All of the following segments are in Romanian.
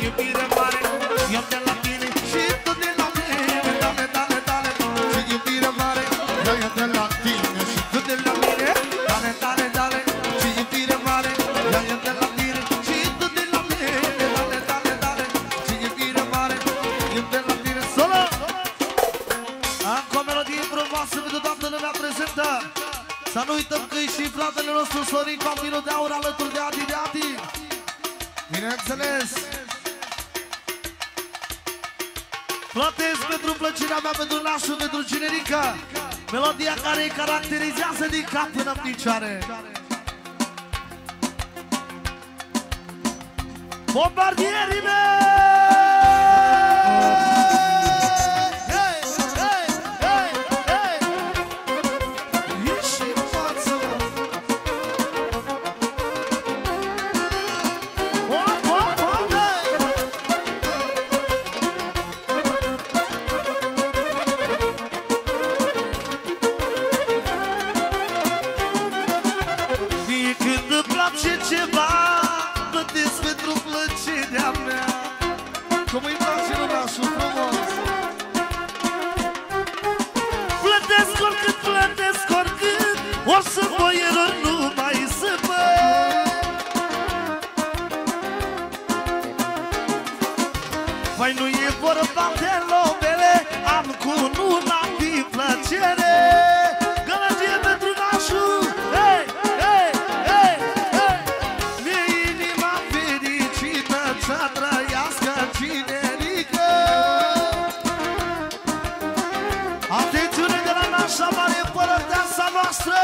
iubire mare. Eu de la tine și tu de la mine. Dale, dale, dale, ce iubire mare. Eu de la tine și tu de la mine. Dale, dale, dale, ce iubire mare. Eu de la tine și tu de la mine. Dale, dale, dale, ce iubire mare. Eu de la tine. Solo! Încă o melodie frumoasă pentru toată lumea prezentă. Să nu uităm că e și fratele nostru Sorin, copilul de aur alături de Adi de Adi. Bineînțeles. Plătesc pentru plăcerea mea, pentru nașul, pentru generică. Melodia care îi caracterizează din cap până în picioare. Bombardierii mei! Cum îi place lunașul frumos. Plătesc oricât, plătesc oricât. O să boieră numai să mă. Păi nu e vorba de lobele, am cu luna din plăcere. Gălăgie pentru nașul. Hei, hei, hei, hei. Mi-e inima fericită să trăiască cinerică. Atențiune de la nașa mare, împărăteasa noastră.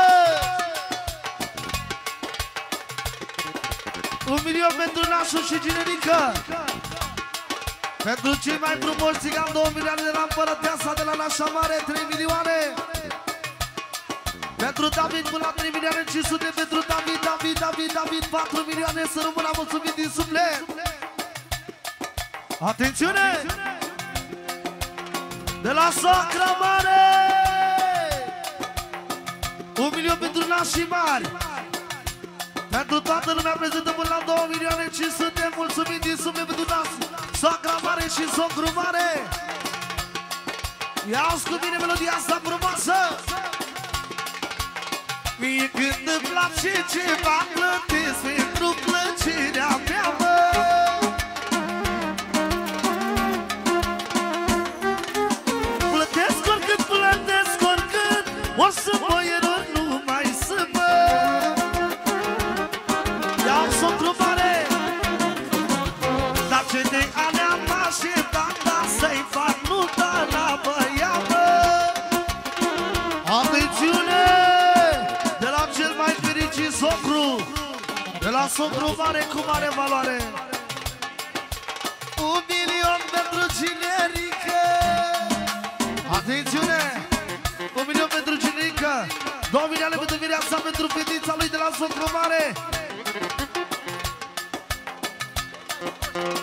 1 milion pentru nașul și generică. Pentru cei mai frumoși țigani, 2 milioane de la împărăteasa de la nașa mare, 3 milioane. Pentru David până la 3 milioane 500. Pentru David 4 milioane. Să rămână mulțumit din suflet. Atențiune! De la Sacra Mare 1 milion pentru nașii mari. Pentru toată lumea prezentă până la 2 milioane 500. Mulțumim din suflet pentru Sacra Mare și Socru Mare. Ia-ți cu mine melodia asta frumoasă. Mie când îmi place ceva, plătesc pentru plăcerea mea, mă. Plătesc oricât, plătesc oricât. O să mă ieră numai să mă. Ia-o Socru Mare. Dar ce de ani am așteptat, dar să-i fac nota la băiat, mă. Atențiune! De la cel mai fericit socru, de la Socru Mare cu mare valoare. 1 milion pentru generică. Atențiune! 1 milion pentru generică. 2 milioane pentru viața, pentru fetița lui de la Socru Mare.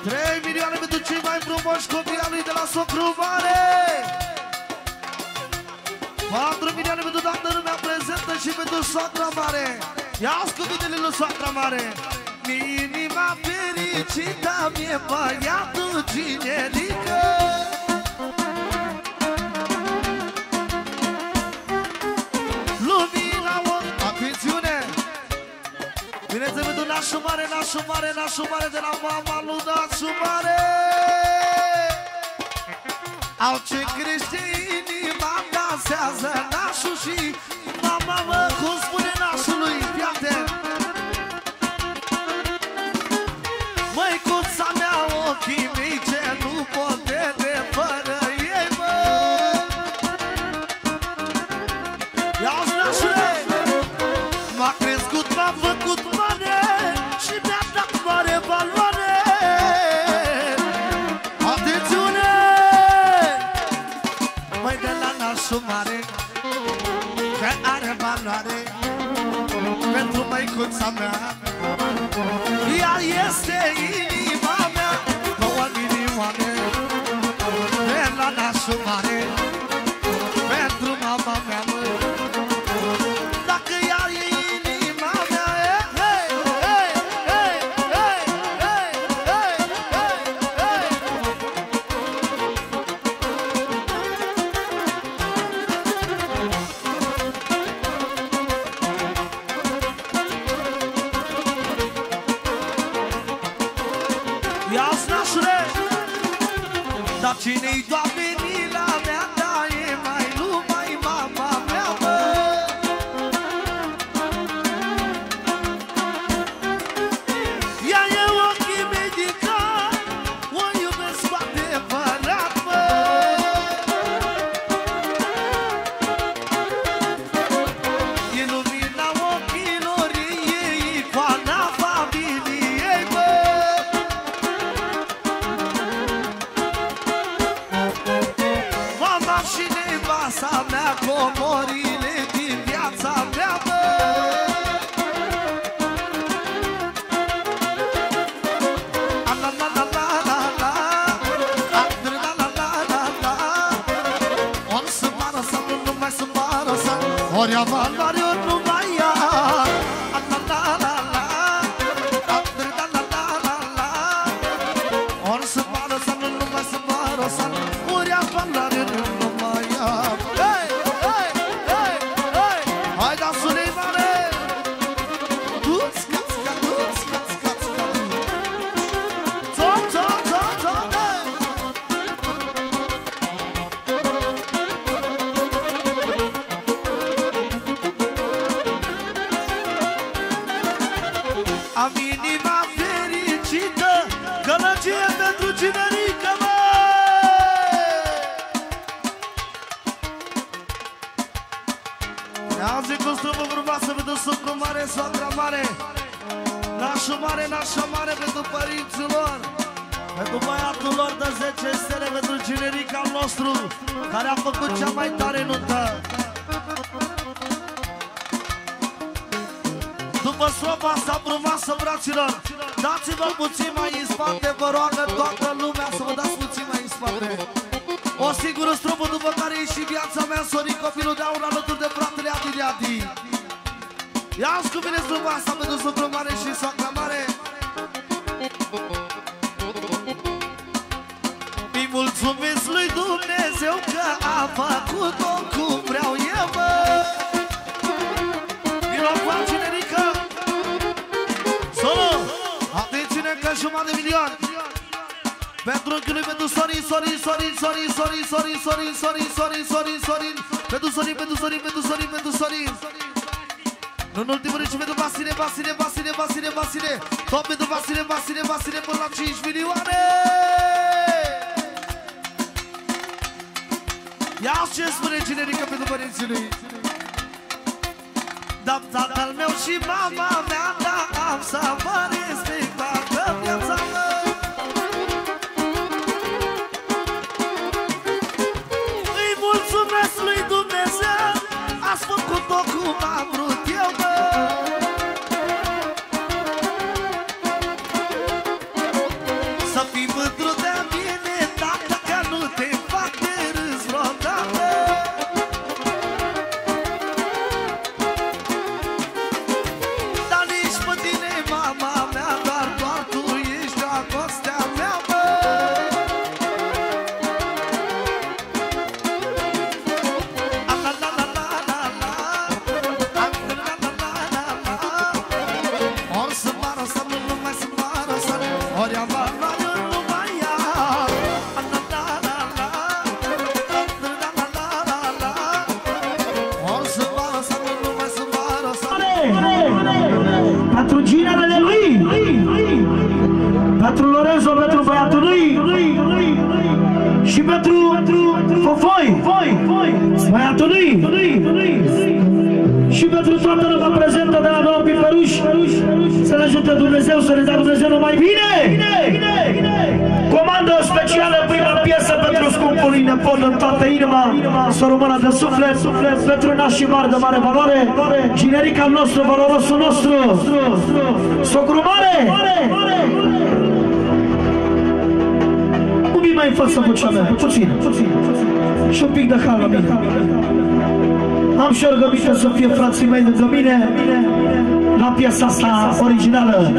3 milioane pentru cei mai frumoși copii al lui de la Socru Mare. 4 milioane pentru toată lumea prezentă și pentru Soacra Mare. Ia-ți cuvintele lui Soacra Mare. Inima fericită mi-e băiatul generică. Lumina o... Atențiune! Bineînțeles pentru nașul mare, nașul mare, nașul mare de la mama lui nașul mare. Au ce crește inima, dansează nașul și mama, mă, cum spune nașului, fiate. Măicuța mea, ochii mei, ce nu pot vede fără ei, mă. Ia-ți nașule, m-a crescut, m-a făcut mare și mi-a dat mare valoare. Atențiune! Măi, de la nașul mare, că are valoare pentru măicuța mea. Ea este inima mea, 2 milioane de la nașul mare pentru mama mea, mă. Dacă ea e inima mea, hey, hey, hey, hey, hey, hey, hey, Ia-ți nașule! Dar cine-i Doamne mila mea, da e mai numai mama mea, bă! Ea e ochii medical, o iubesc cu adevărat, bă! E lumina ochilor ei, icoana familiei, bă! Mama și nevasta mea, comorile din viața mea, bă! La la la la la la, la la la la la. Ori să mă răsă, nu mai să mă răsă, ori am valori, ori nu mai ia. La la la la, la la la la. Ori să mă răsă, nu mai să mă răsă, ori am valori, ori nu mai ia. Hei, hei, hei, hei, hai dansule mare! Du-ți, cați, du-ți, cați, cați, Tot, tot, tot, tot, hei! Am inima fericită, gălăgie pentru cinerică, mă! Ia-zi cu strâmbă frumoasă pentru socru mare, soacra mare, nașa mare pentru părinții lor, pentru băiatul lor de 10 stele, pentru cinerica al nostru, care a făcut cea mai tare nuntă. După slopa asta frumoasă, fraților, dați-vă puțin mai în spate, vă roagă toată lumea să vă dați puțin mai în spate. O singură strofă după care e și viața mea, Sorin, copilul de aur alături de fratele Adi de Adi. Ia-ți cu mine strofa asta pentru socru mare și soacra mare. Îi mulțumesc lui Dumnezeu că a făcut-o cum vreau eu, bă! Atențiune că jumătate de milion pentru unchiului, pentru Sorin, Sorin, Sorin, Sorin, Sorin, Sorin, Sorin, Sorin, Sorin, Sorin, Sorin, pentru Sorin, pentru Sorin, pentru Sorin, pentru Sorin. Nu în ultimul rând și pentru Vasile, Vasile, Vasile, Vasile, Vasile. Tot pentru Vasile, Vasile, Vasile până la 5 milioane. Ia-ți ce spune cinerică pentru părinții lui. Da, tatăl meu și mama mea, da, am să mă respect toată viața mea. Îi mulțumesc lui Dumnezeu, ați făcut-o cum am vrut eu, bă. Să fii mândru de mine, tată, că nu te fac de râs vreodată. Pentru ginerele lui, pentru Lorenzo, pentru băiatul lui și pentru Fofoi, băiatul lui și pentru toată lumea prezentă de la domnul Piperuș. Să ne ajute Dumnezeu, să ne dea Dumnezeu numai bine. Comandă specială, prima piesă pentru scumpul lui nepot în toată inima, să rămână de suflet, pentru nașii mari de mare valoare, generica al nostru, valorosul nostru, socru mare! Un pic mai în față, vocea mea, puțin, și un pic de hal la mine. Am și rugăminte să fie frații mei lângă mine la piesa asta originală.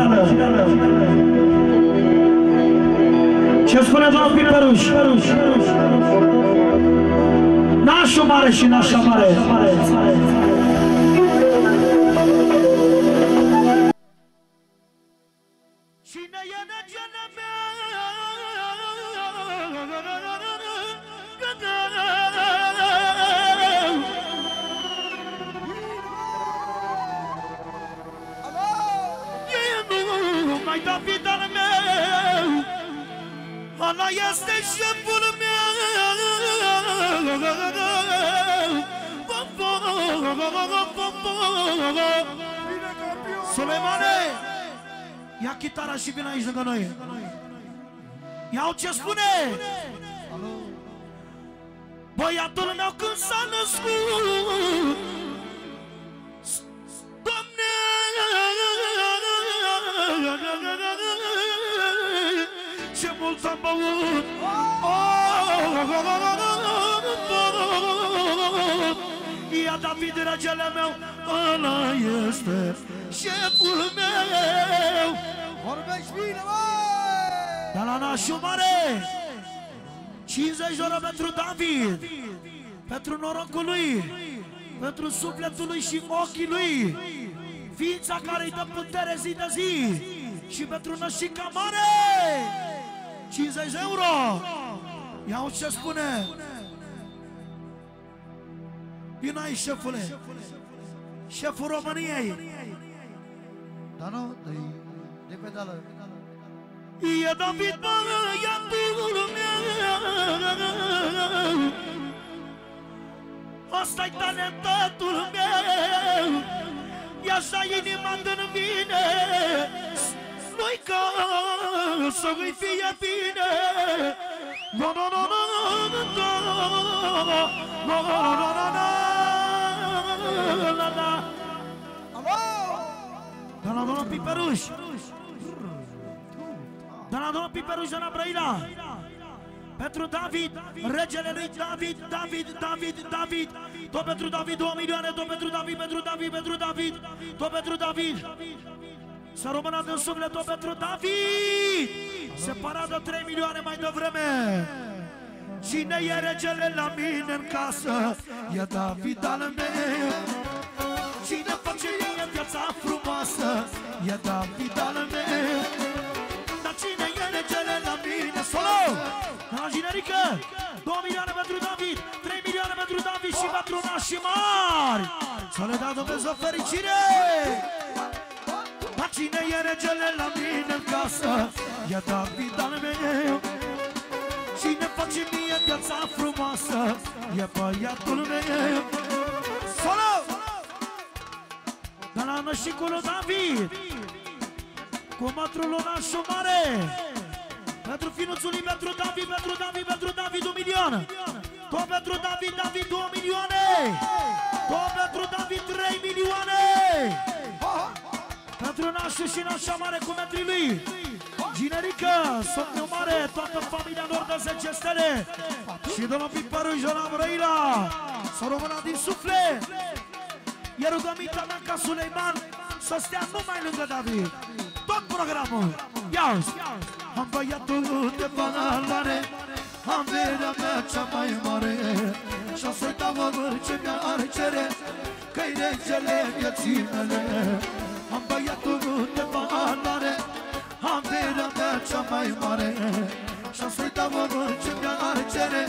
Ce spune domnul Piperuș? Nașul mare și nașa mare. Cine e negenă mea? Dana este șeful meu. Suleimane, ia chitara și vine aici lângă noi. Iau ce spune. Băiatul meu când s-a născut, Doamne, ce mult am băut. Ia David, regele meu, ăla este șeful meu. Vorbești bine, băi! De la nașul mare, 50 de ore pentru David, pentru norocul lui, pentru sufletul lui și ochii lui, ființa care îi dă putere zi de zi, și pentru nășica mare, 50 de euro. Ia ce spune. Vino aici, șefule, șeful României. Dar nu, de pedală. E David, băiatul meu, ăsta-i talentatul meu, e așa inima în mine, nu-i ca să-i fie bine. No, no, no, no, no, no, no, no, no, no. Da la domnul Piperuș, da la domnul Piperuș de la Brăila, pentru David, regele lui David, David, tot pentru David 2 milioane, tot pentru David, pentru David, tot pentru David. Să rămână din suflet, tot pentru David. Separat de 3 milioane mai devreme. Cine e regele la mine în casă? E David al meu. Cine face mie viața frumoasă? E David al meu. Dar cine e regele la mine? Solo! La generică! 2 milioane pentru David, 3 milioane pentru David și pentru nașii mari. Să le dea Dumnezeu fericire! Dar cine e regele la mine în casă? E David al meu. Cine face mie viața frumoasă? E băiatul meu. Solo! De la nășicul lui David, cu mătrul lui nașul mare, pentru finuțul lui, pentru David 1 milion. Tot pentru David 2 milioane. Tot pentru David 3 milioane. Pentru nașul și nașa mare cu metrii lui. Ginerică, Somniu Mare, toată familia lor de 10 stele. Și domnul Piperuș de la Brăila, să rămână din suflet. E rugămintea mea ca Suleiman să stea numai lângă David. Tot programul. Ia-uzi. Am băiatul de valoare, am verea mea cea mai mare, și-o să-i dau orice mi-ar cere, că-i regele vieții mele. Am băiatul de valoare, am verea mea cea mai mare, și-o să-i dau orice mi-ar cere,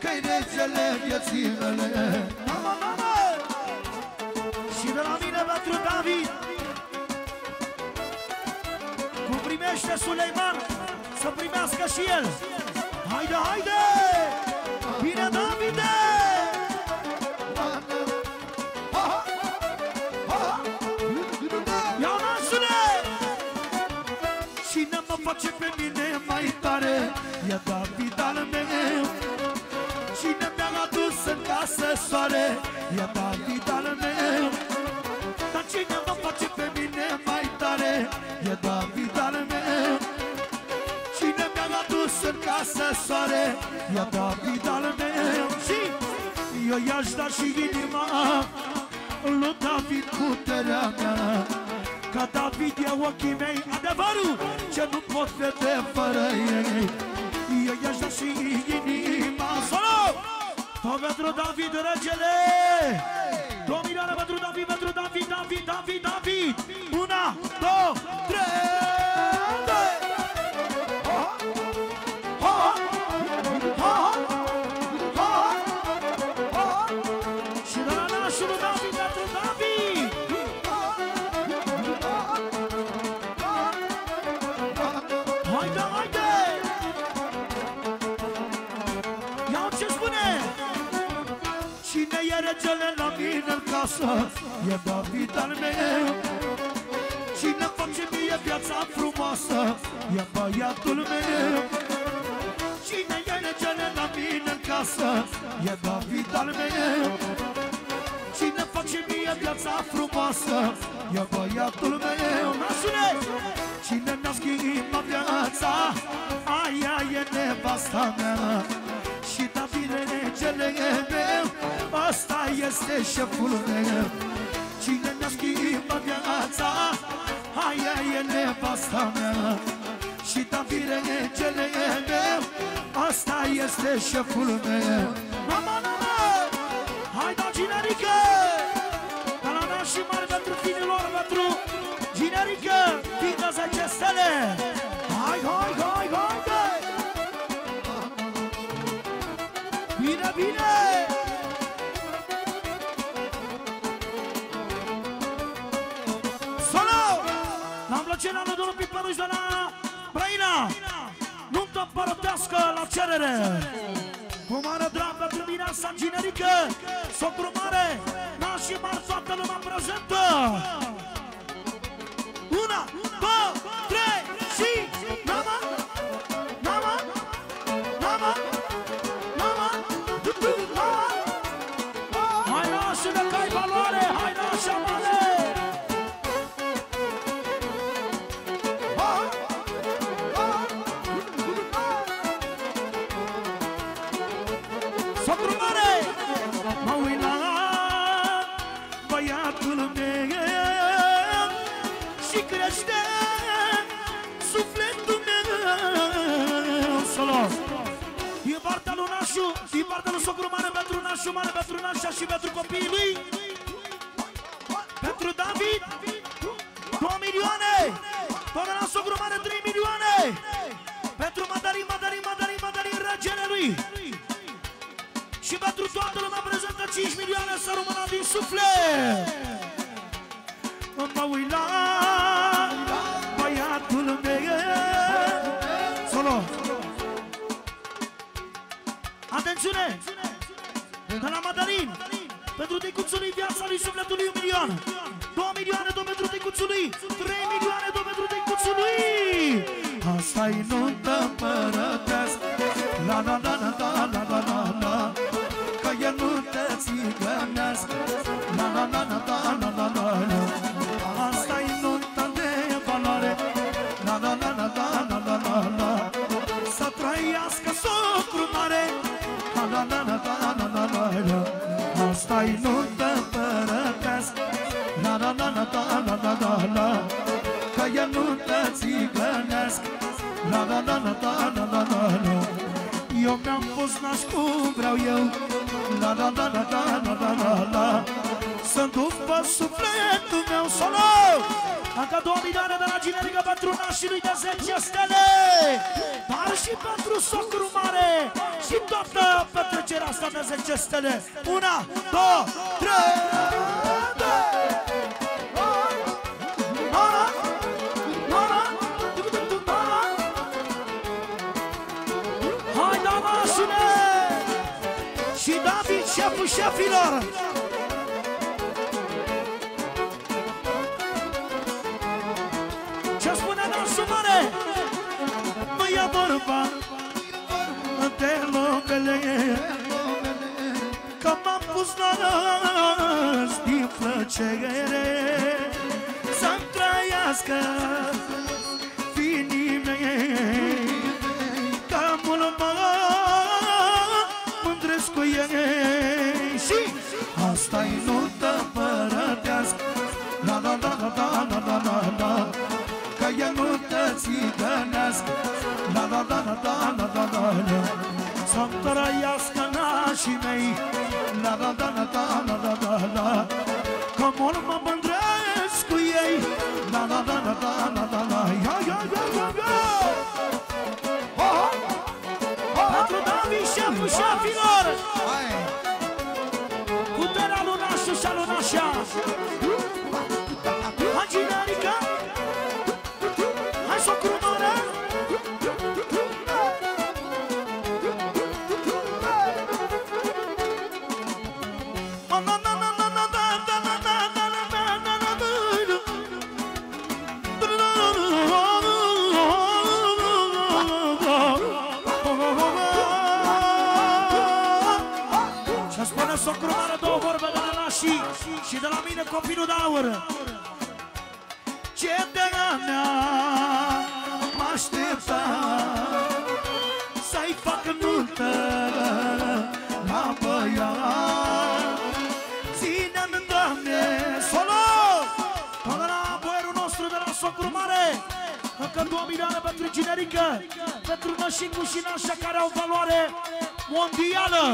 că-i regele vieții mele. Și de la mine pentru David, cum primește Suleiman, să primească și el. Haide, haide! Bine, Davide! Ia nașule! Cine mă face pe mine mai tare? E David al meu. Cine mi-a adus în casă soare? E David al meu. Dar cine mă face pe mine mai tare? E David al meu. Cine mi-a adus în casă soare? E David al meu. Și eu i-aș da și inima lui David, puterea mea. Ca David e ochii mei, adevărul ce nu pot vede fără ei. Eu i-aș da și inima. Solo! Tot pentru David, regele! 2 milioane pentru David, pentru David! 1, 2, 3! Și de la nașul lui David, pentru David! Haide, haide! cele la mine în casă, e David al meu. Cine face mie viața frumoasă, e băiatul meu. Cine e cele la mine în casă, e David al meu. Cine face mie viața frumoasă, e băiatul meu. Nașule! Cine mi-a schimbat viața, aia e nevasta mea. Și David regele meu, ăsta este șeful meu. Cine mi-a schimbat viața, aia e nevasta mea. Și David regele meu, ăsta este șeful meu. Mama, mama! Hai da generică! Canada și mare pentru finilor, pentru generică, fiind 10 stele! Hai, hai, hai, hai, hai! Bine, bine! Solo! La plăcerea lui domnul Piperuș de la Brăila! Nuntă părătească la cerere! Cu mare drag pentru mine asta generică, socru mare, naș și mari, toată lumea prezentă. 1, 2, 3 și nama, nama, nama, nama, nama. Hai nașule că ai valoare, hai nașa mare. Socru mare, mă uit la băiatul meu și crește sufletul meu. Solo! Din partea lui Nașu, din partea lui socru mare pentru Nașu, mare pentru Nașa și pentru copiii lui. Pentru David, 2 milioane. Până la socru mare, 3 milioane. Pentru Madarin, Madarin, Madarin, Madarin, regele lui. Și pentru toată lumea prezentă 5 milioane să rămână din suflet. Mă uit la băiatul meu. Solo. Atențiune! De la Madarin, pentru ticuțul lui viața lui sufletul lui 1 milion. 2 milioane, 2 pentru ticuțul lui. 3 milioane, 2 pentru ticuțul lui. Asta-i nuntă împărătească. La la la la la la la la la. Că e nuntă țigănească. La la la la la la la la la. Asta-i nuntă de valoare. La la la la la la la la la. Să trăiască socru mare. La la la la la la la la la. Asta-i nuntă împărătească. La la la la la la la la la. Că e nuntă țigănească. La la la la la la la la la. Eu mi-am pus naș cum vreau eu. La la la la la la la la la. Sunt după sufletul meu. Solo! Încă 2 milioane de la generică pentru nașii lui de 10 stele. Dar și pentru socru mare. Și toată petrecerea asta de 10 stele. 1, 2, 3. Hai, damașule! Și David, șeful șefilor! Ce spune nașul mare? Nu e vorba de locele, că m-am pus naș din plăcere. Să-mi trăiască finii mei, că mult mă mândresc cu ei. Și asta-i nuntă împărătească. La la la la la la la la la. Că e nuntă țigănească. La la la la la la la la la. Să-mi trăiască nașii mei. La la la la la la la la la. Că mult mă mândresc cu ei. La la la la la la la la. Ia, ia, ia, ia, ia. Pentru David, șeful șefilor. Puterea lui Nașu și a lui Nașa. Hai, generică. Hai, socru mare. Mama, socru mare, două vorbe de la nașii și de la mine copilul de aur. Ce de-a mea m-aștepta să-i fac nuntă la băiat. Ține-mi, Doamne, solo! Până la boierul nostru de la socru mare, încă 2 milioane pentru generică, pentru nășicu și nașa care au valoare mondială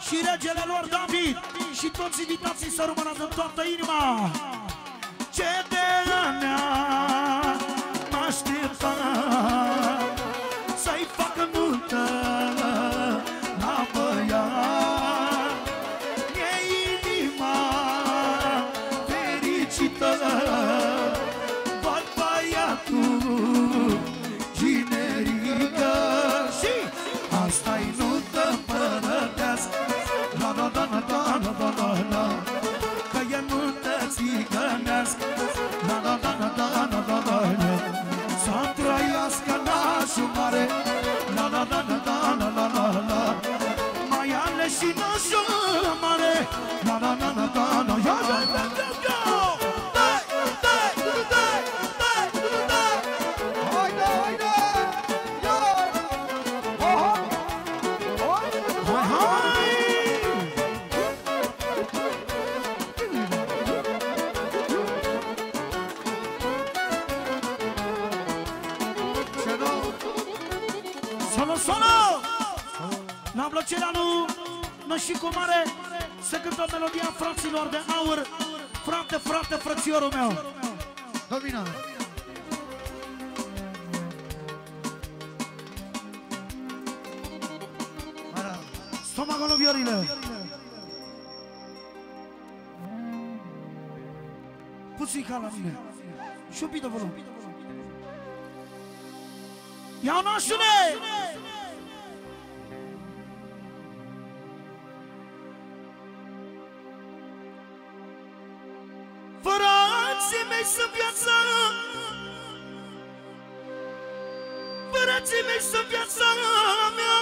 și regele lor David și toți invitații să rămână din toată inima. Ce de-a mea m-aștepta să-i facă nuntă la băiat. E inima fericită, văd băiatul generică și asta-i nuntă împărătească. La la la la la la la la, că e nuntă țigănească. La la la la la la la la la, să trăiască nașul mare. La la la la la la la la la, mai ales și nașul mare. La la la la la la la la la. La plăcerea lui Nășicu Mare se cântă melodia fraților de aur. Frate, frate, frățiorul meu. Domina. Stomacul viorile. Puțin ca la mine. Și-o pită volum. Ia-o nașule! Frații mei sunt viața, frații mei sunt viața mea.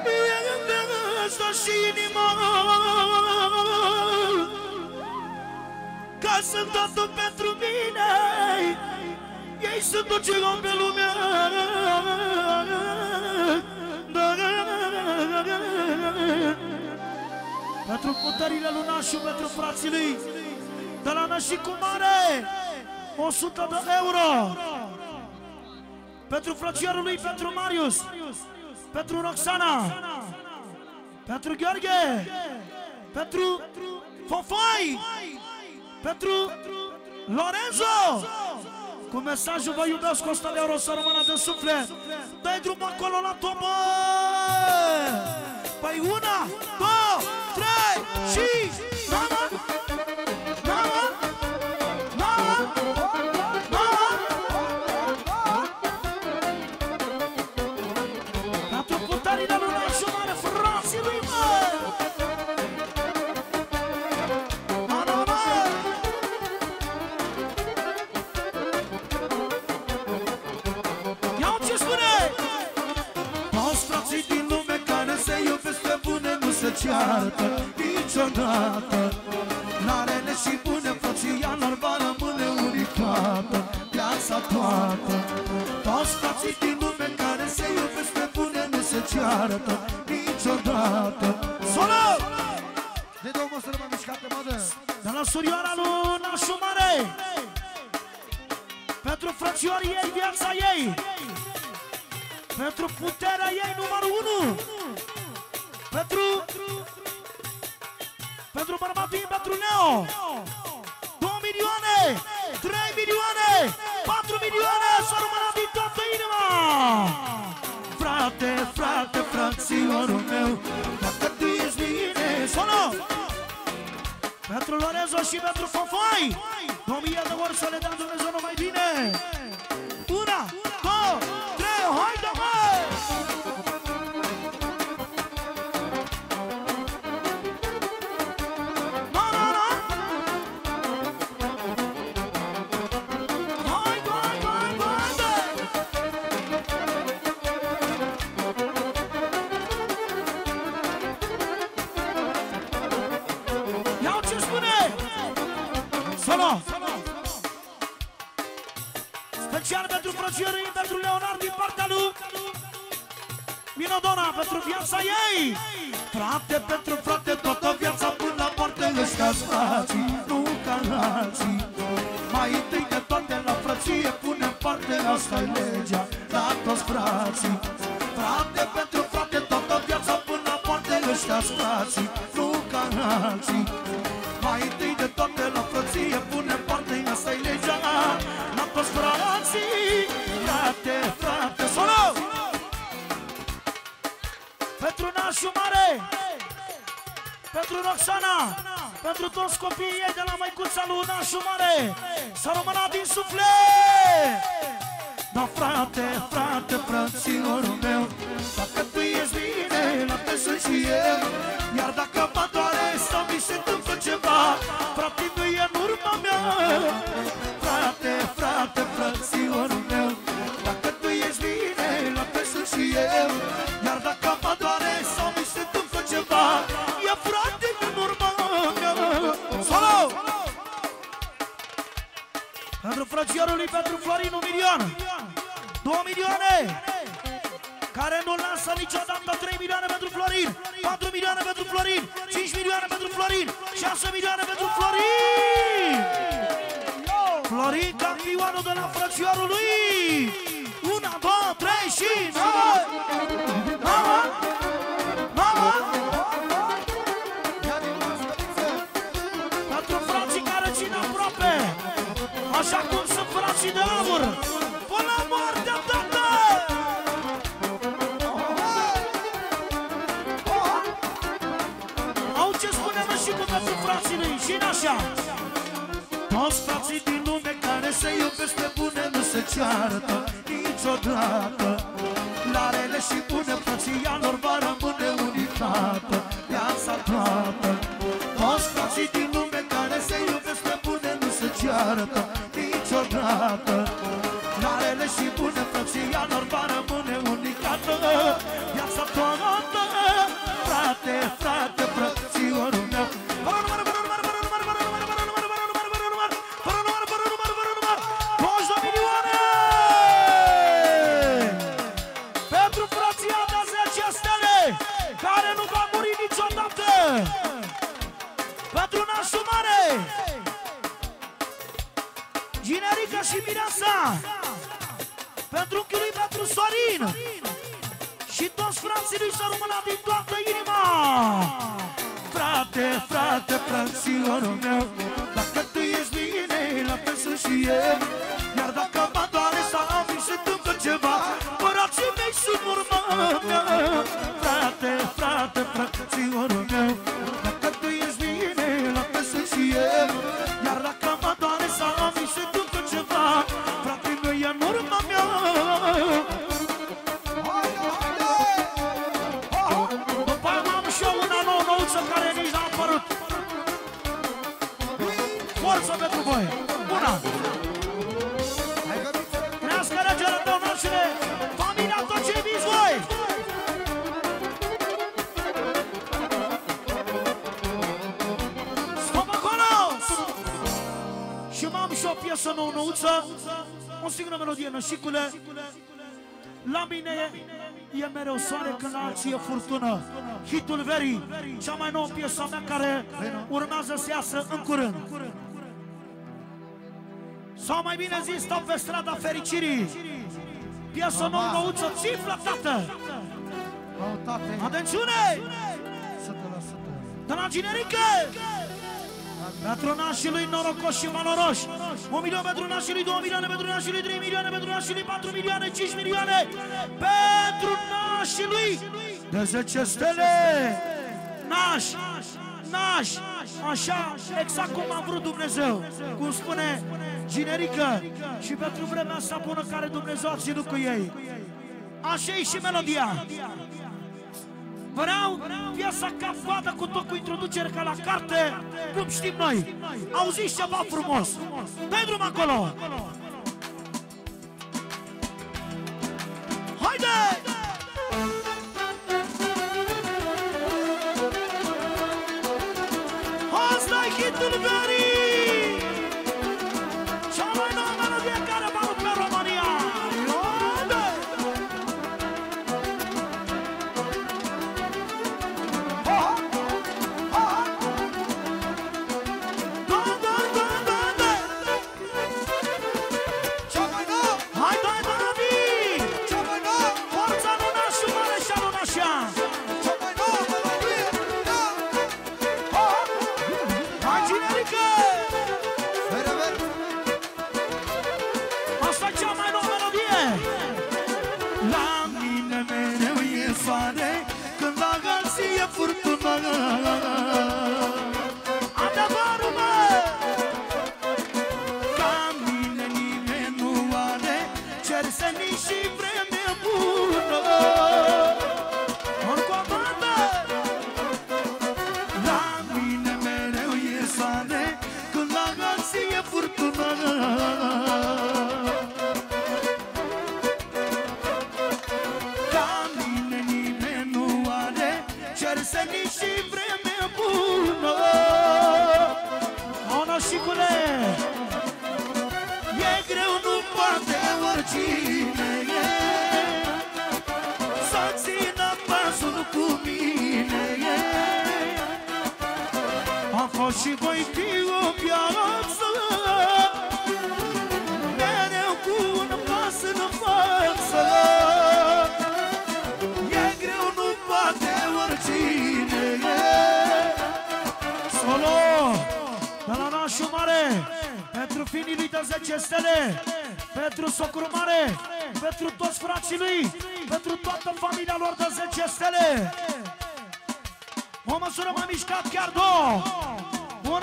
E asta și inima, ca sunt totul pentru mine. Ei sunt tot ce am pe lumea. Pentru puterile lui Nașu, pentru frații lui de la Nășicu Mare, 100 de euro. Pentru frățiorul lui, pentru Marius, pentru Roxana, pentru Gheorghe, pentru Fofai, pentru Lorenzo. Cu mesajul vă iubesc, 100 de euro să rămână de suflet. Dă-i drumul acolo la topă. Păi 1, 2, 3 și... Mama! Mama! Mama! Mama! Pentru puterile lui Nașu Mare, frații lui, mă! Mama! Ia-o ce spune! Toți frații din lume care se iubesc pe bune nu se ceartă niciodată. La rele și bune frăția lor va rămâne unicată viața toată. Toți frații din lume care se iubesc pe bune nu se ceartă niciodată. Solo! De două mă să rămân mișcate, mădă. De la surioara lui Nașu Mare, pentru frățiorii ei, viața ei, pentru puterea ei numărul 1, pentru bărbatii, pentru Neo, 2 milioane, 3 milioane, 4 milioane, să rămână din toată inima. Frate, frate, frățiorul meu, dacă tu ești bine, solo! Pentru Lorenzo și pentru Fofai, 2000 de ori să le dăm Dumnezeu numai bine. 1, 2, 3, haide, măi! Special pentru frățiorii, pentru Leonard din partea lui Minodona, pentru viața ei. Frate pentru frate, toată viața până la moarte. Ăștia-s frații, nu ca alții. Mai întâi de toate la frăție punem parte, asta-i legea la toți frații. Frate pentru frate, toată viața până la moarte. Ăștia-s frații, nu ca alții. Mai întâi de toate la frăție punem parte, asta-i legea la toți frații. Frate, frate, solo! Pentru nașul mare, pentru Roxana, pentru toți copiii ei de la măicuța lui nașul mare, să rămână din suflet. Da, frate, frate, frățiorul meu, dacă tu ești bine, la te sunt și eu. Iar dacă mă doare sau mi se întâmplă ceva, frate, nu e în urma mea. Frate, frate, frățiorul meu, dacă tu ești bine, la te sunt și eu. Iar dacă mă doare sau mi se întâmplă ceva, e frate în urma mea. Solo! Pentru frățiorul lui, pentru Florin, 1 milion, 2 milioane, care nu lasă niciodată, 3 milioane pentru Florin, 4 milioane pentru Florin, 5 milioane pentru Florin, 6 milioane pentru Florin. Florin, campionul de la frățiorul lui. 1, 2, 3 și... Mama! Mama! Pentru frații care țin aproape, așa cum sunt frații de aur, până la moartea, tată! Au ce spunem și cu pentru frații lui, și așa. Toți frații din lume care se iubesc pe bune nu se ceartă niciodată. La rele și bune frăția lor va rămâne unitată viața toată. Toți frații din lume care se iubesc pe bune nu se ceartă niciodată. La rele și bune frăția lor va rămâne unitată viața toată. Frate, frate, frățiorul meu, 20 milioane! Pentru frația de 10 stele, care nu va muri niciodată! Pentru nașul mare, Ginerica și Mireasa, pentru unchiul lui, pentru Sorin, și toți frații lui să rămână din toată inima. Frate, frate, frățiorul meu, dacă tu ești bine, la fel sunt și eu. Iar dacă mă doare sau mi se întâmplă ceva, frații mei sunt urma mea. Frate, frate, frățiorul meu, dacă tu ești bine, la fel sunt și eu. Iar dacă mă doare sau mi se întâmplă ceva, frații mei e în urma mea. După aia am și eu una nouă-nouță care nici n-a apărut. Forță pentru voi! Una! Trească regele tău, nașule! Familia, tot ce iubiți voi! Stop acolo! Și m-am și o piesă nouă-nouță, o singură melodie, nășicule. La mine e mereu soare când la alții e furtună. Hitul verii, cea mai nouă piesă a mea care urmează să iasă în curând. Sau mai bine zis, stau pe strada fericirii. Piesă nouă-nouță, țiflă, tată! Atențiune! De la Ginerică! Pentru nașii lui norocoși și valoroși, 1 milion pentru nașii lui, 2 milioane pentru nașii lui, 3 milioane pentru nașii lui, 4 milioane, 5 milioane pentru nașii lui de 10 stele. Naș, naș, așa, exact cum a vrut Dumnezeu, cum spune Ginerică, și pentru vremea asta bună care Dumnezeu a ținut cu ei. Așa e și melodia. Vreau piesa cap-coadă cu tot cu introducere ca la carte, cum știm noi. Auziți ceva frumos. Dă-i drum acolo. Haide! Asta-i hitul verii! Cea mai nouă melodie care va rupe România. greu, nu poate oricine să țină pasul cu mine. Am fost și voi fi o viață, mereu cu un pas în față. E greu, nu poate oricine. Solo de la nașul mare, pentru finii lui de 10 stele, pentru socru mare, pentru toți frații lui, pentru toată familia lor de 10 stele. O măsură mai mișcat, chiar două. 1,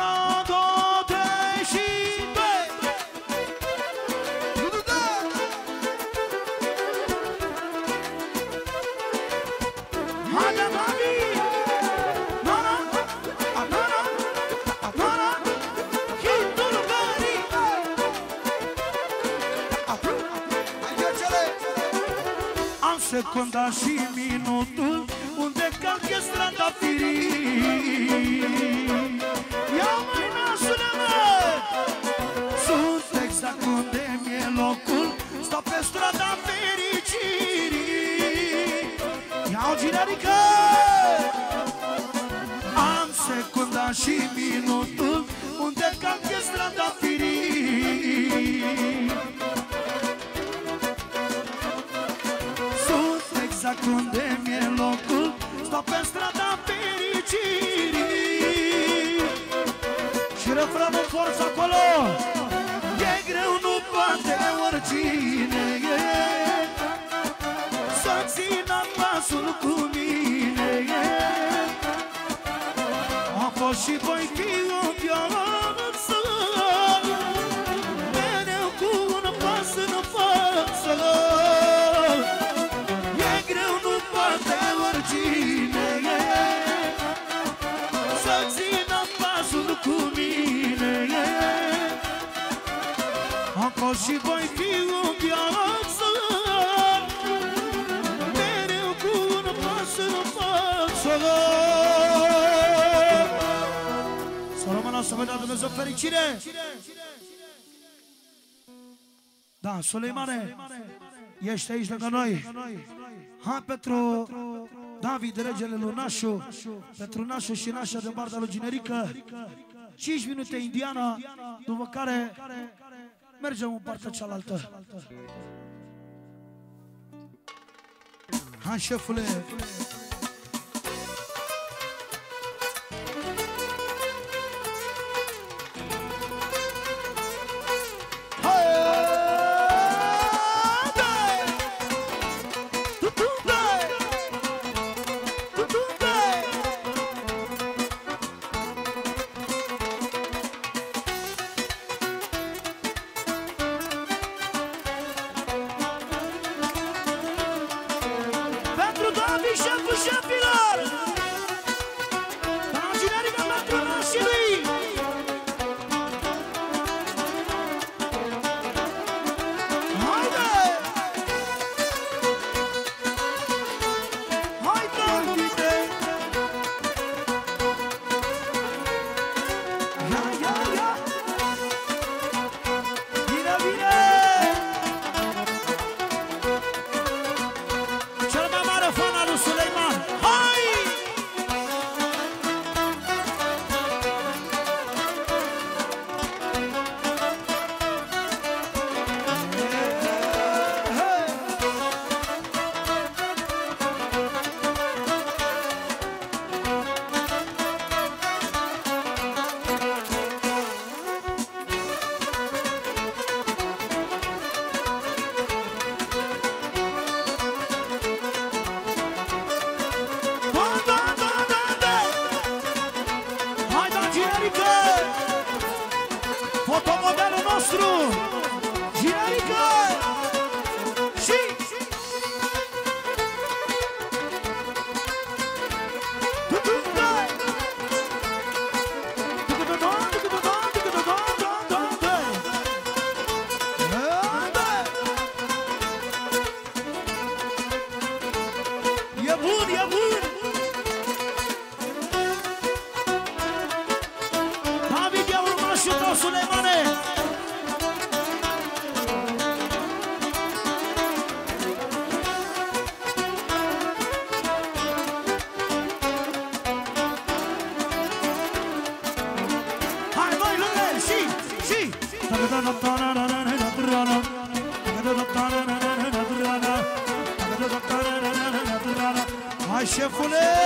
2, 3 și 2. Haide, mami! Nana, nana, nana, hitul gării. Am secunda și minutul unde calc e strandafirii. Ia mai nașule, mă! Sunt exact unde mi-e locul, stau pe strada fericirii. Ia-o generică! Am secunda și minutul unde calc e strandafirii. Sunt exact unde mi-e locul, stau pe strada fericirii. Și refrenul forță acolo. E greu, nu poate oricine să țină pasul cu mine. Am fost și voi fi o viață, mereu cu un pas în față. E greu, nu poate oricine să țină pasul cu mine. Am fost și voi fi o viață, mereu cu un pas în față. Să rămână, să vă dea Dumnezeu fericire. Da, Suleimane, ești aici lângă noi. Hai pentru David, regele lui Nașu, pentru Nașu și Nașa de Barda lui Generică. 5 minute indiana, după care mergem în partea cealaltă. Hai, șefule! Cel mai mare fan al lui Suleiman. Hai! Hai, șefule!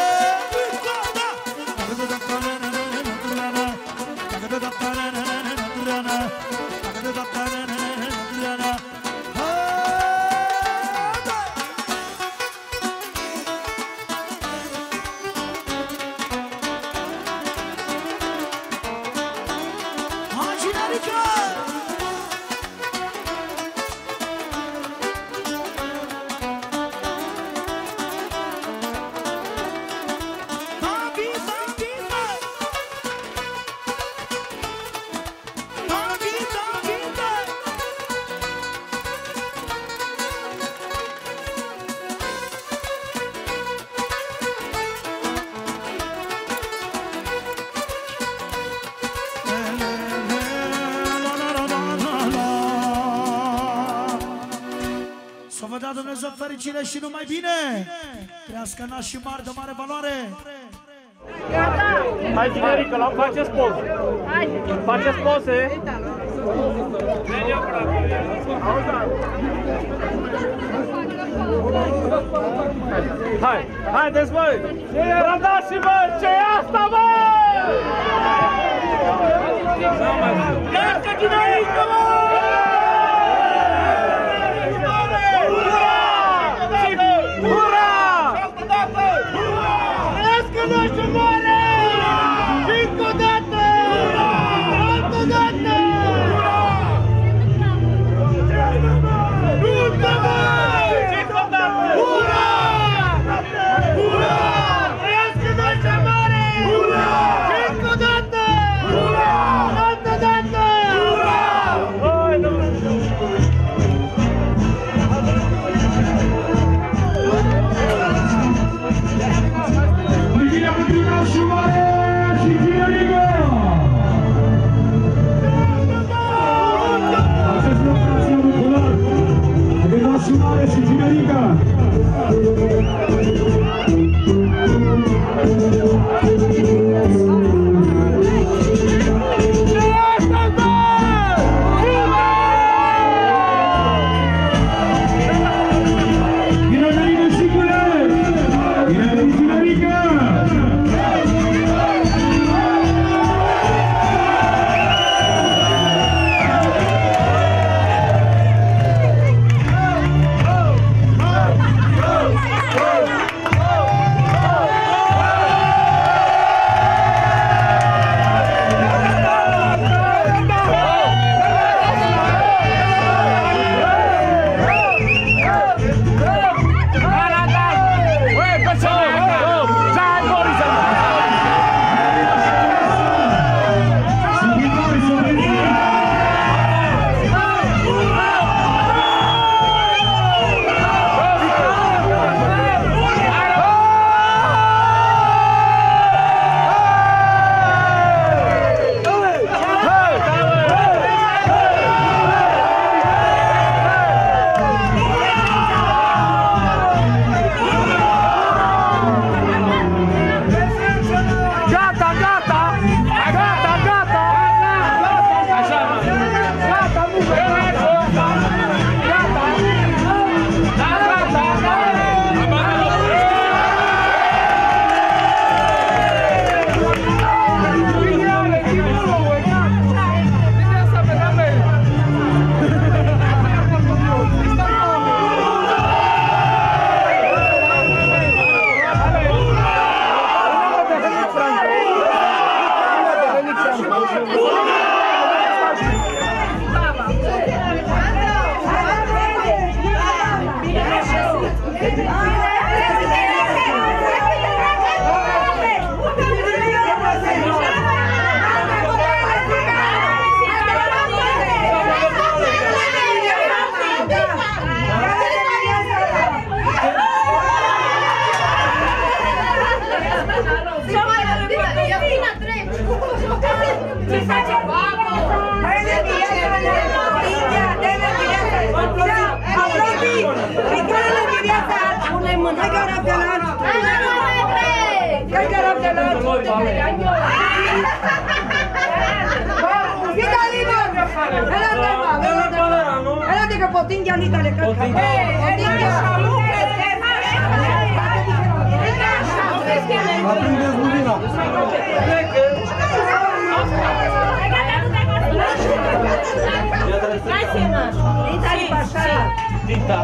Dumnezeu fericire și numai bine! Trească nașii mari de mare valoare! Hai, generică, la faceți poze! Faceți poze! Hai, haideți băi! Bradași băi, ce-i asta băi! Trească generică băi! Noastră mare! Încă o dată! Altă dată! Încă mai! Încă o dată! Ura! Ura! Trăiască noastră mare! Ura! Încă o dată! Ura! Altă dată! Ura! Hai, Dumnezeu! Nașul mare și generică! Acest locație popular de nașul mare și generică! Potinga, Anita, le canta. Aprindeți lumina. Dita.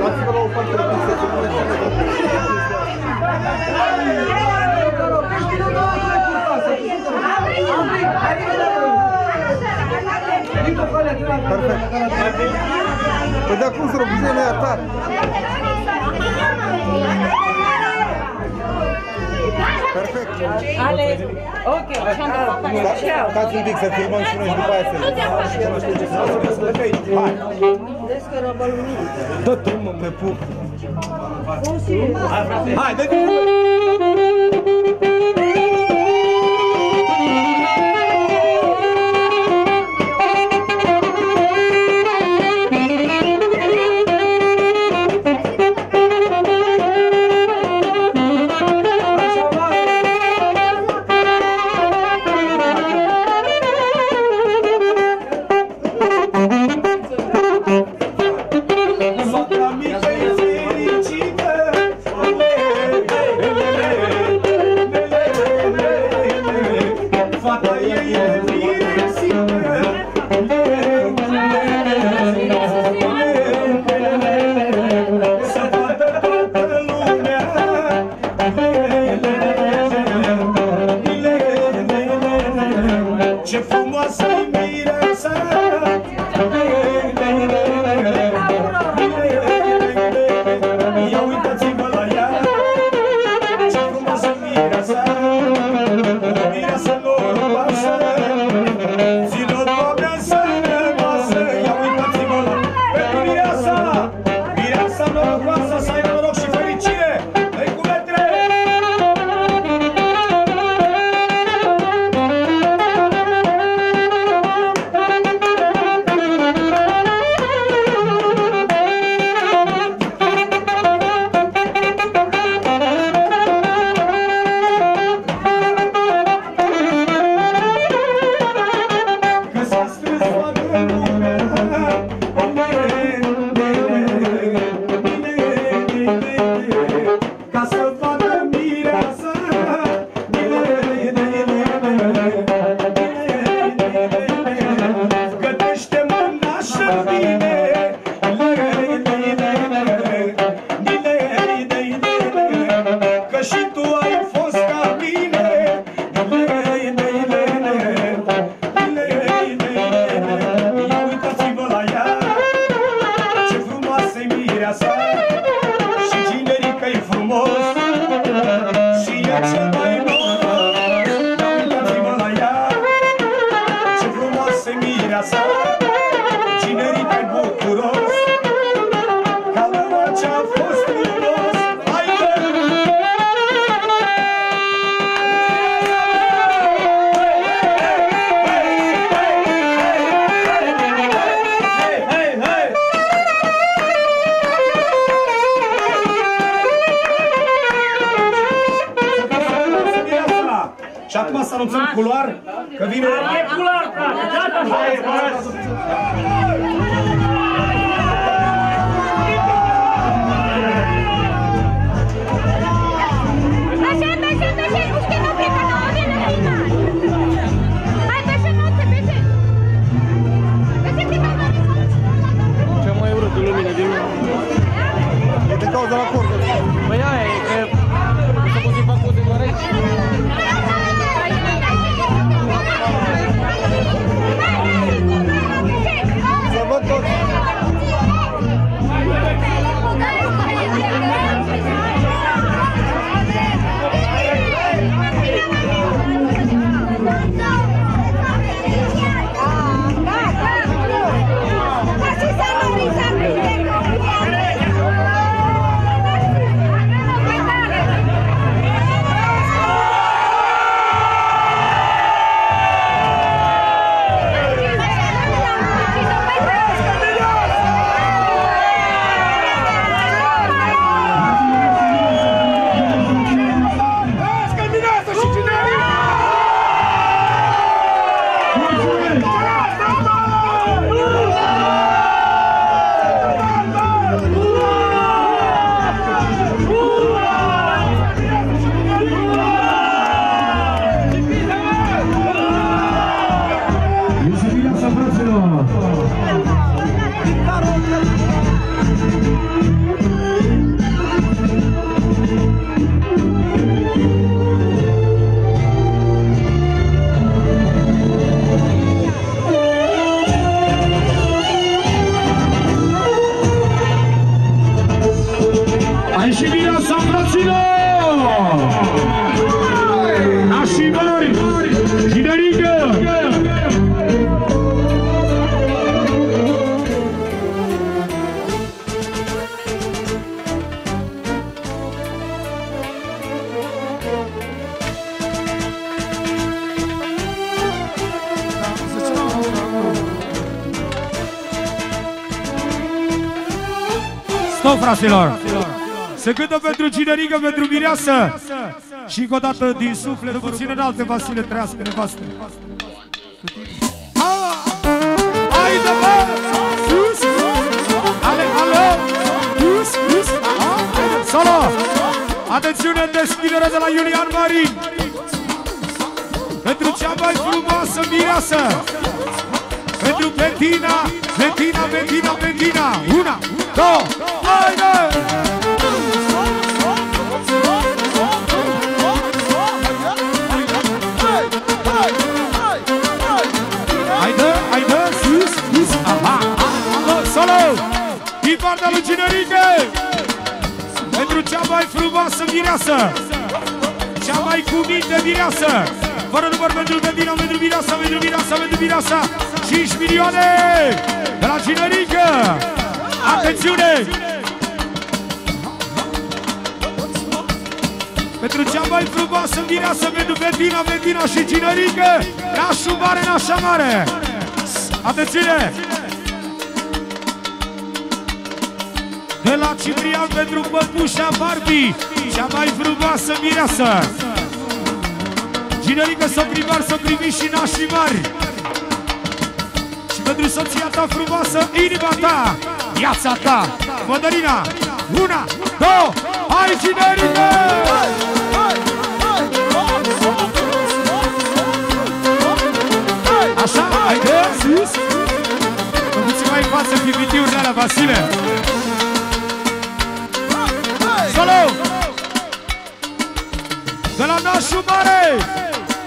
Dați-vă la o parte de piste, să nu perfect. Păi de acum să răbuzei noi atar. Perfect. Ale, ok, Stați un pic să filmăm și noi și după aia să hai. Dă-te mă pe pup. Hai, dă-te! Și acum să anunțăm culoar, că vine... E culoar, frate! Gata, hai! Cea mai urâtă lumină din lume. E de cauza la cordă. Păi aia e că s-a pus din facultate doar aici. Să văd tot. Stop, fraților! Se cântă pentru cinerică, pentru mireasă. Și încă o dată din suflet, puțin înalte, Vasile, trăiască nevastă. Haide, bă! Sus! Ale, ale! Sus, sus! Solo! Atențiune, deschidere de la Iulian Marin! Pentru cea mai frumoasă mireasă! Pentru Bettina, Bettina, Bettina, Bettina! Una, două, haide! Haide, haide, sus, sus, aha, solo! Din partea lui Cinerică! Pentru cea mai frumoasă mireasă! Cea mai cu minte mireasă! Fără număr pentru Bettina, pentru mireasa, pentru mireasa, pentru mireasa! 5 milioane! De la Cinerică! Atențiune! Pentru cea mai frumoasă mireasă, pentru Bettina, Bettina și Cinerică! Nașul mare, nașa mare! Atențiune! De la Ciprian pentru păpușa Barbie, cea mai frumoasă mireasă! Cinerică, socrimari, socrimi și nașii mari! Și pentru soția ta frumoasă, inima ta, viața ta, Mădălina! Una, două, hai Cinerică! Așa, haide, sus! Puțin mai în față pipitiurile alea, Vasile! Solo! De la nașul mare!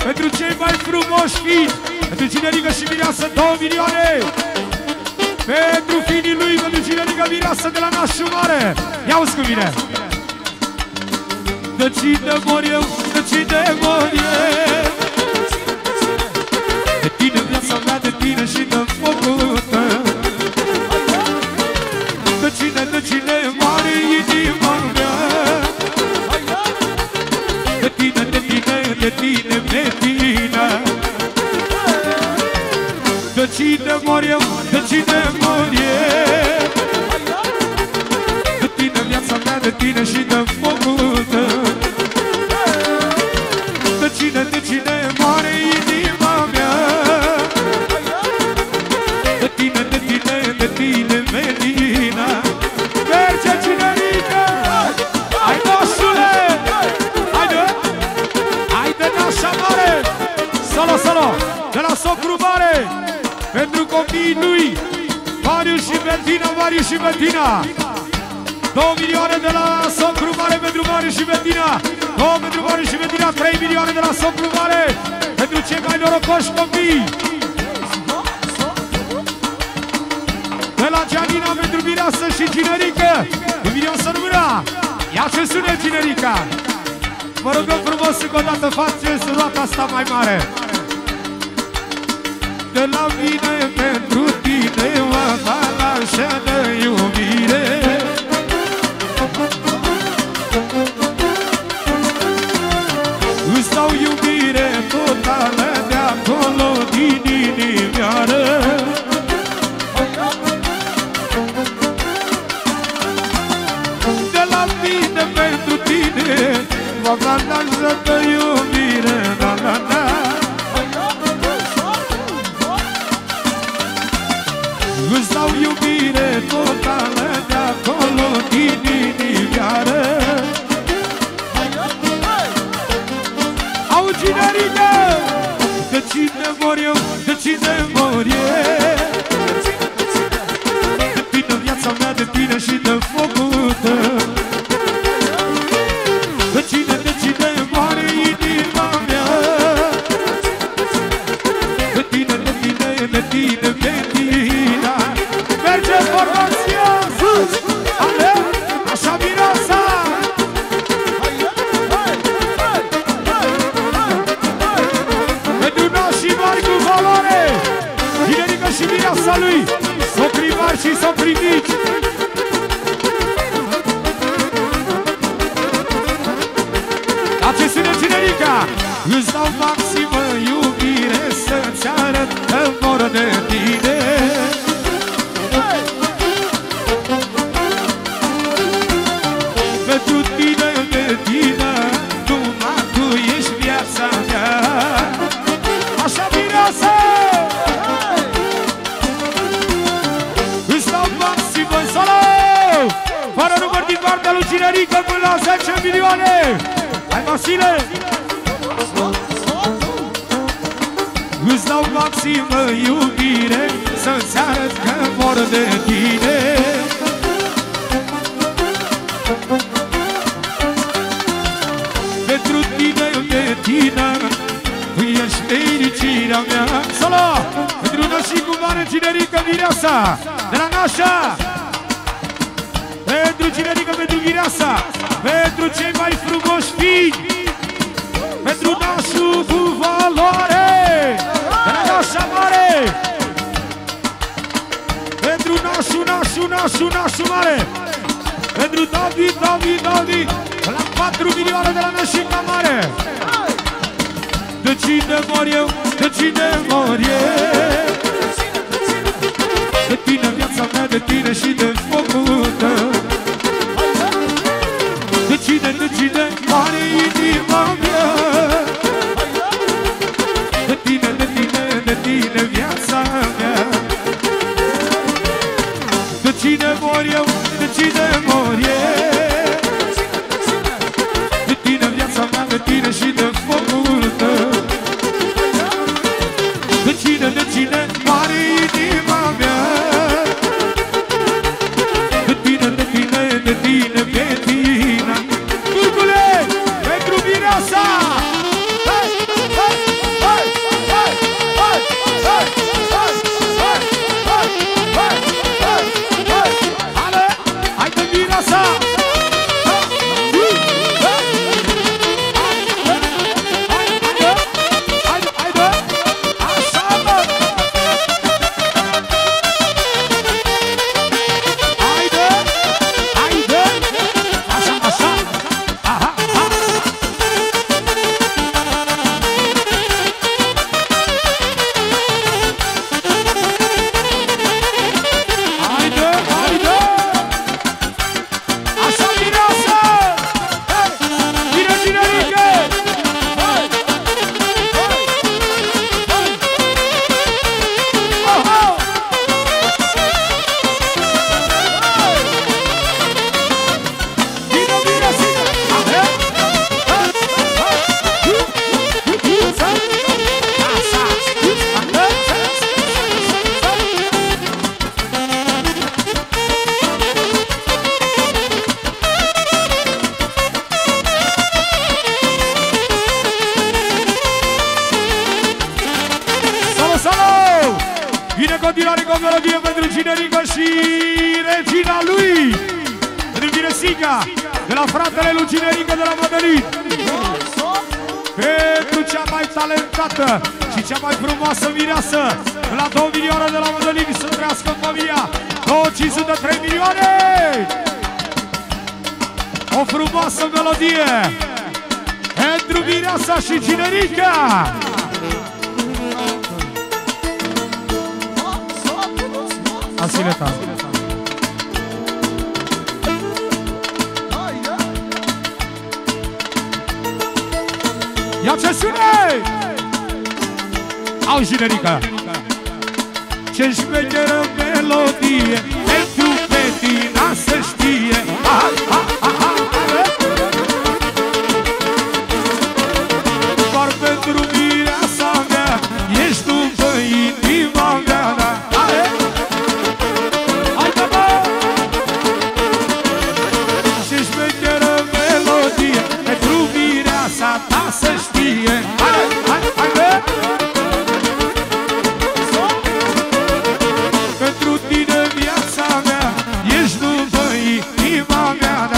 Pentru cei mai frumoși fini! Pentru Cinerică și mireasă, 2 milioane! Pentru finii lui, pentru Cinerică, mireasă de la nașul mare! Ia-uzi cu mine! De cine mor eu, de cine mor eu? De tine viața mea, de tine și de focul tău. De cine moare inima mea? De tine, de tine, de tine, de tine. De cine mor eu, de cine mor eu? De tine viața mea, de tine și de focul tău. De cine moare inima mea? De tine, de tine, de tine, Medina. Merge Cinerică! Hai nașule! Haide! Haide nașa mare! Solo, solo! De la socru mare! Pentru copiii lui Marius și Bettina, Marius și Bettina! 2 milioane de la socru mare pentru Marius și Bettina! 2 pentru Marius și Bettina, 3 milioane de la socru mare! Pentru cei mai norocoși copii! De la Gianina pentru mireasă și Cinerică! 1 milion să rămână! Ia ce sună Cinerica! Vă rugăm frumos încă o dată, faceți roata asta mai mare! De la mine pentru tine mă fac așa de iubire. Îți dau iubire totală de acolo din inimioară. De la mine pentru tine mă fac așa de iubire. Da, da, da. Îți dau iubire totală de acolo din inimioară. Au Cinerică! De cine mor eu, de cine mor eu? De tine viața mea, de tine și de focul tău. De cine moare inima mea? De tine, de tine, de tine, Bettina. Merge formația sus! Ale, așa mireasa! Pentru nașii mari cu valoare! Cinerică și mireasa lui! Socrii mari și socrii mici! La ce sună Cinerica? Îți dau maximă iubire să-ți arăt că mor de tine. partea lui Cinerică până la 10 milioane. Hai, Vasile! Îți dau maximă iubire, să-ți arăt că mor de tine. Pentru tine, de tine, tu ești fericirea mea. Solo! Pentru nașii cu mare Cinerică Mireasa, de la Nașa. Pentru Cinerică, pentru Mireasa, pentru cei mai frumoși fini, pentru nașul cu valoare, de la Nașa mare. Pentru nașul mare. Pentru David, la 4 milioane de la Nășica mare. De cine mor eu, de cine mor eu? De tine viața mea, de tine și de focul tău. De cine are inima mea? De tine viața mea. De cine mor eu, de cine mor eu? De tine viața mea, de tine și de focul tău. De cine are inima mea? De tine, pe tine. Curcule, pentru Mireasa! Hai! Hai de Mireasa! Vine continuare cu o melodie pentru Cinerică și regina lui, pentru Miresica, de la fratele lui Cinerică de la Mădălin. Pentru cea mai talentată și cea mai frumoasă mireasă, la 2 milioane de la Mădălin, să trăiască în familia, 503 milioane! O frumoasă melodie pentru Mireasa și Cinerică! Asileta. Ia ce sune! Au Cinerică! Ce șmecheră melodie pentru Petina să știe! Doar pentru Mireasa mea ești tu pe inima mea, da? Ta să știe. Hai, bă! Pentru tine viața mea ești după inima mea.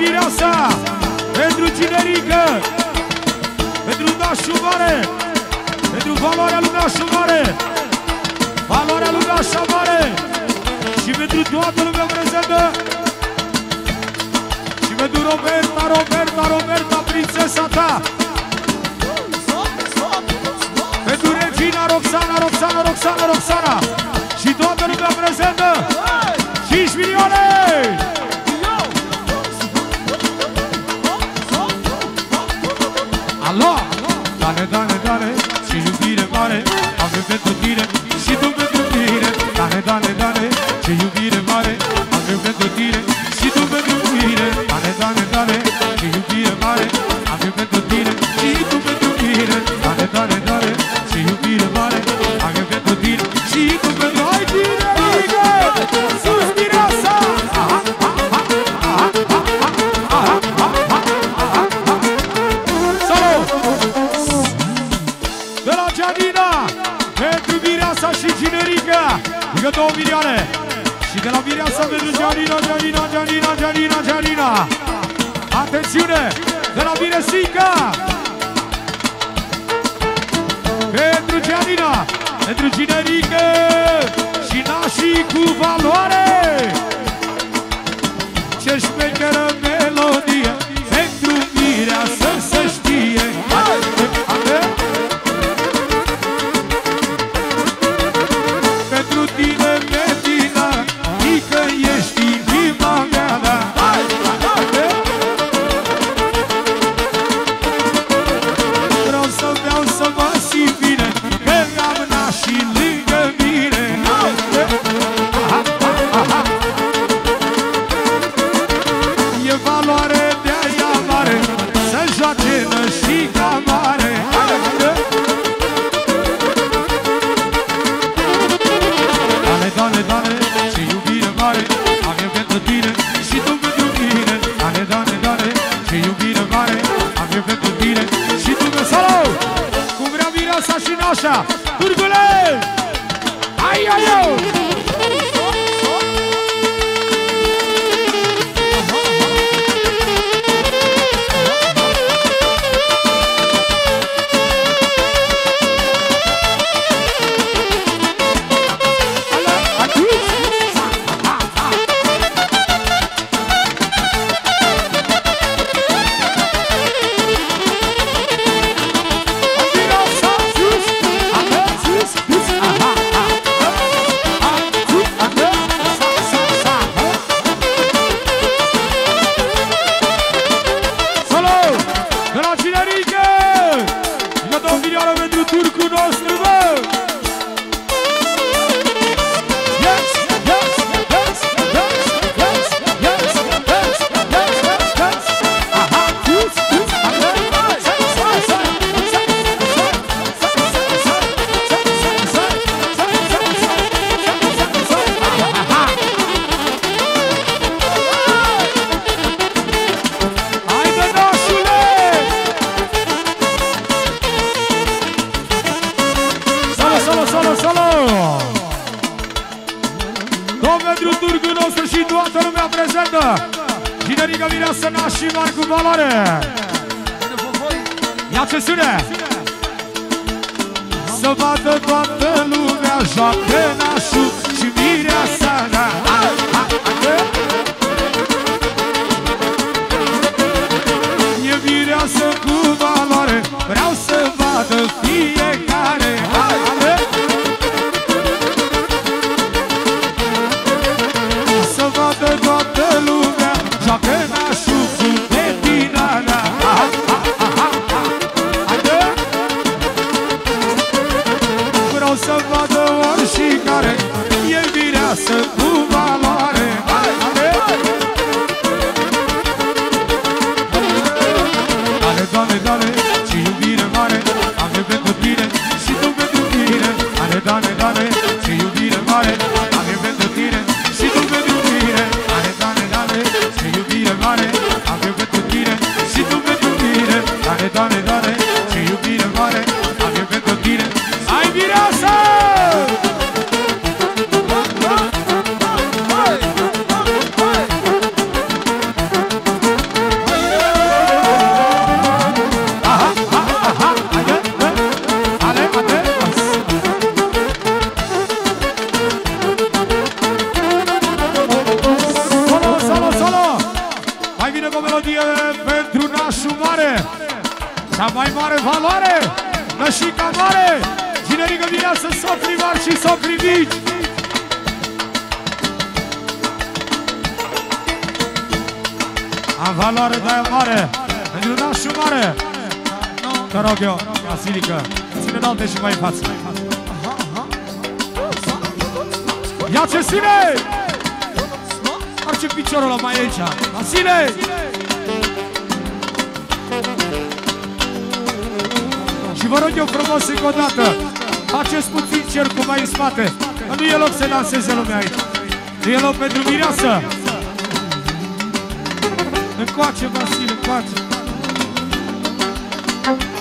mireasa, pentru cinerică, pentru nașul mare, pentru valoarea lui nașul mare, valoarea lui nașa mare și pentru toată lumea prezentă și pentru Roberta, prințesa ta, pentru regina Roxana și toată lumea prezentă. 5 milioane! Alo! Dane, și iubire mare avem pentru tine și tu pentru mine. Dane, ce iubire mare avem pentru tine și tu pentru mine. Dane, ce iubire mare avem pentru tine și tu pentru mine. Dane, ce iubire mare avem pentru tine și tu pentru hai tine! Sus mireasa! Salut! De la Gianina pentru mireasa și cinerica încă 2 milioane. Și de la mireasa pentru Gianina. Atențiune! De la Miresica pentru Gianina, pentru cinerică și nașii cu valoare. Ce șmecheră melodie pentru mireasă să știe. Pentru tine, Metina, mică ești inima mea. Vreau să beau să mă simt bine, că am nașii lângă mine. E valoare de-aia mare să joace nășica mare. Dane, ce iubire mare avem pentru tine și tu pentru mine. Dane, ce iubire mare avem pentru tine și tu pentru salut! Cum vrea mireasa și nașa, Turgule! Ai! Cinerica mireasă nașii mari cu valoare. Ia sesiune! Să vadă toată lumea, joacă nașul și mireasa. E mireasă cu valoare, vreau să vadă fiecare. Să vadă toată lumea, joacă nașul cu Metina. Vreau să vadă oricare, e mireasă cu valoare. Dane, ce iubire mare avem pentru tine vine cu o melodie pentru nașul mare. Cea mai mare valoare, nășica mare. Ginerică vineasă, socrii mari și socrii mici. Am valoare de-aia mare, pentru nașul mare. Te rog eu, Vasilică, ține înalte și mai în față. Ia ce ține! Arce piciorul ăla mai aici. Vasile! Și vă rog eu frumos încă o dată, faceți puțin cercul mai în spate. Nu e loc să danseze lumea aici. Nu e loc pentru mireasă. Încoace, Vasile, încoace.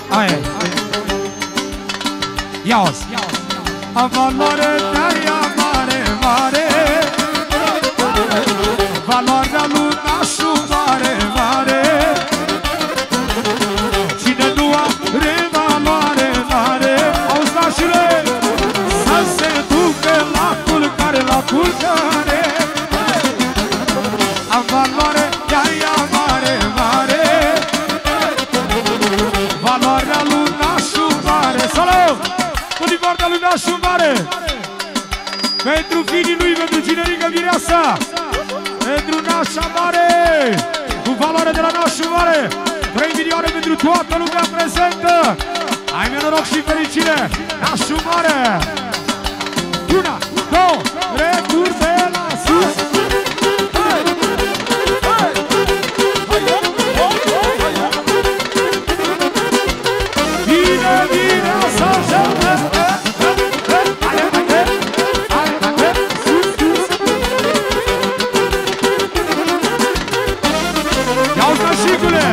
Aia. Ia-o-ți. Am valoare de-aia mare, mare. Valoarea lui nașul mare, mare. Cine nu are valoare mare, auzi nașule, să se ducă la culcare, la culcare. Am valoare de-aia mare, mare. Valoarea lui nașul mare. Salut! Tot din partea lui nașul mare. Pentru finii lui, pentru Ginerică Mireasa. Pentru nașa mare. Cu valoare de la nașul mare. 3 milioane pentru toată lumea prezentă. Ai mie noroc și fericire. Nașul mare. 1, 2, retur de la sus. Vine, vine să jete. Ia-uzi, nașicule!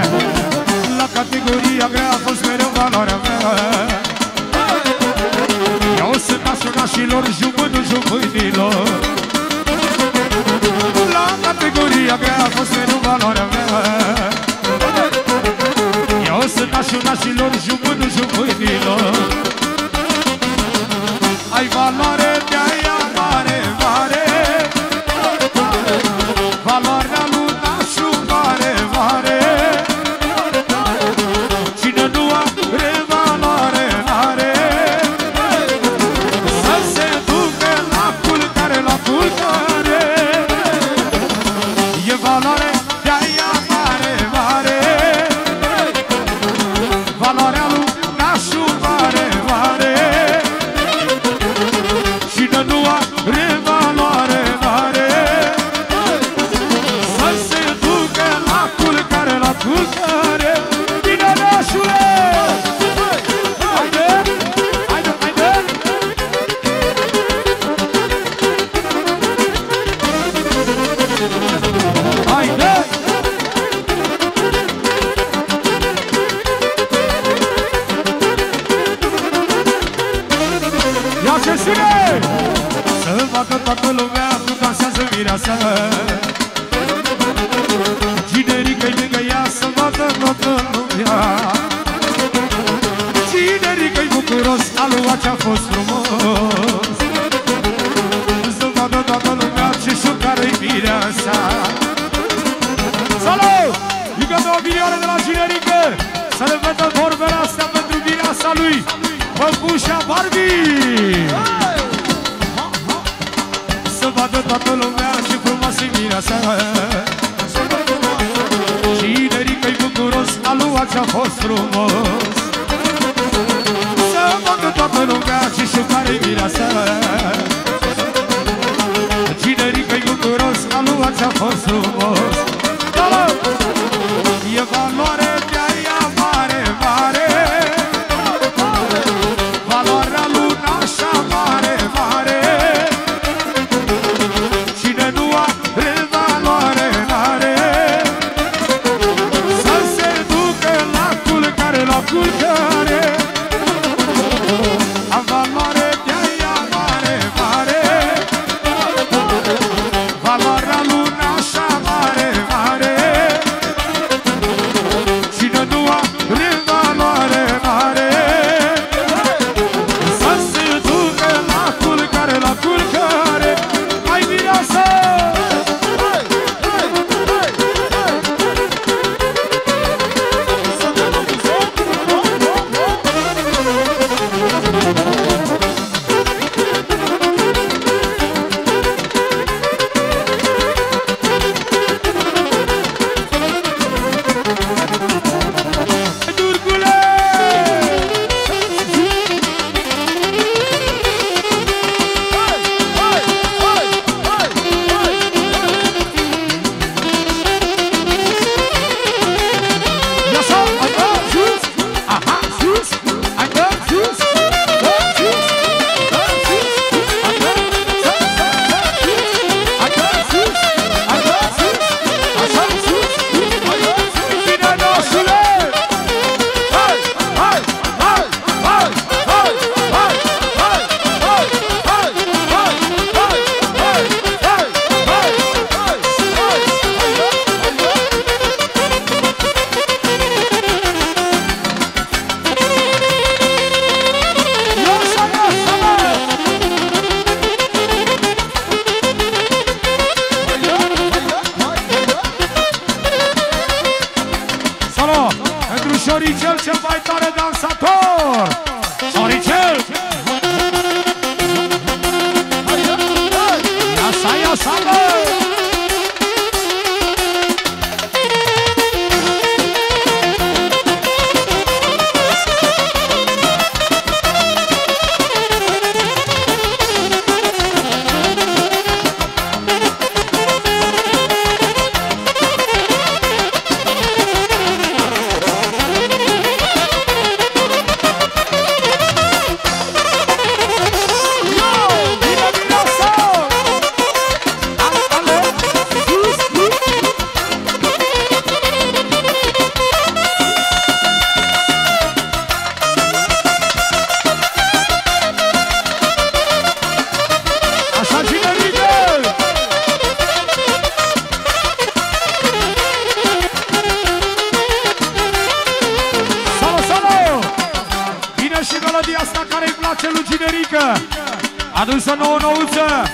La categoria grea a fost mereu valoarea mea. Eu sunt nașul nașilor, jumânul jumânilor. La categoria grea a fost mereu valoarea mea. Eu sunt nașul nașilor, jumânul jumânilor. Ai valoare de-aia mare, mare. Valoarea lui nașul mare, mare. Cine nu are valoare mare, să se ducă la culcare, la culcare. E valoare de-aia mare, mare. Valoarea lui nașul mare, mare. Cine nu are valoare mare, să se ducă la culcare, la culcare. Bine, nașule! Haide! Haide, haide! Haide! Ia ce ține! Să vadă toată lumea cum dansează mireasa. Ginerică-i lângă ea, să vadă toată lumea. Ginerică-i bucuros, alua ce-a fost frumos. Să vadă toată lumea ce șucară-i mireasa. Salut! Încă 2 milioane de la Ginerică. Să le vedă vorbele astea pentru mireasa lui Păpușa Barbie. Să vadă toată lumea ce frumoasă-i mireasa. Ginerică-i bucuros, alua ce-a fost frumos. Să vadă toată lumea ce șucare-i mireasa. Ginerică-i bucuros, alua ce-a fost frumos. E valoare de-aia mare, mare. Valoarea lui nașa mare, mare. Cine nu are valoare mare, să se ducă la culcare, la culcare. Am valoare de-aia mare, mare. Valoarea lui nașa mare, mare. Șoricel, cel mai tare dansator! Șoricel! Ia sa, bă! Adusă nouă-nouță,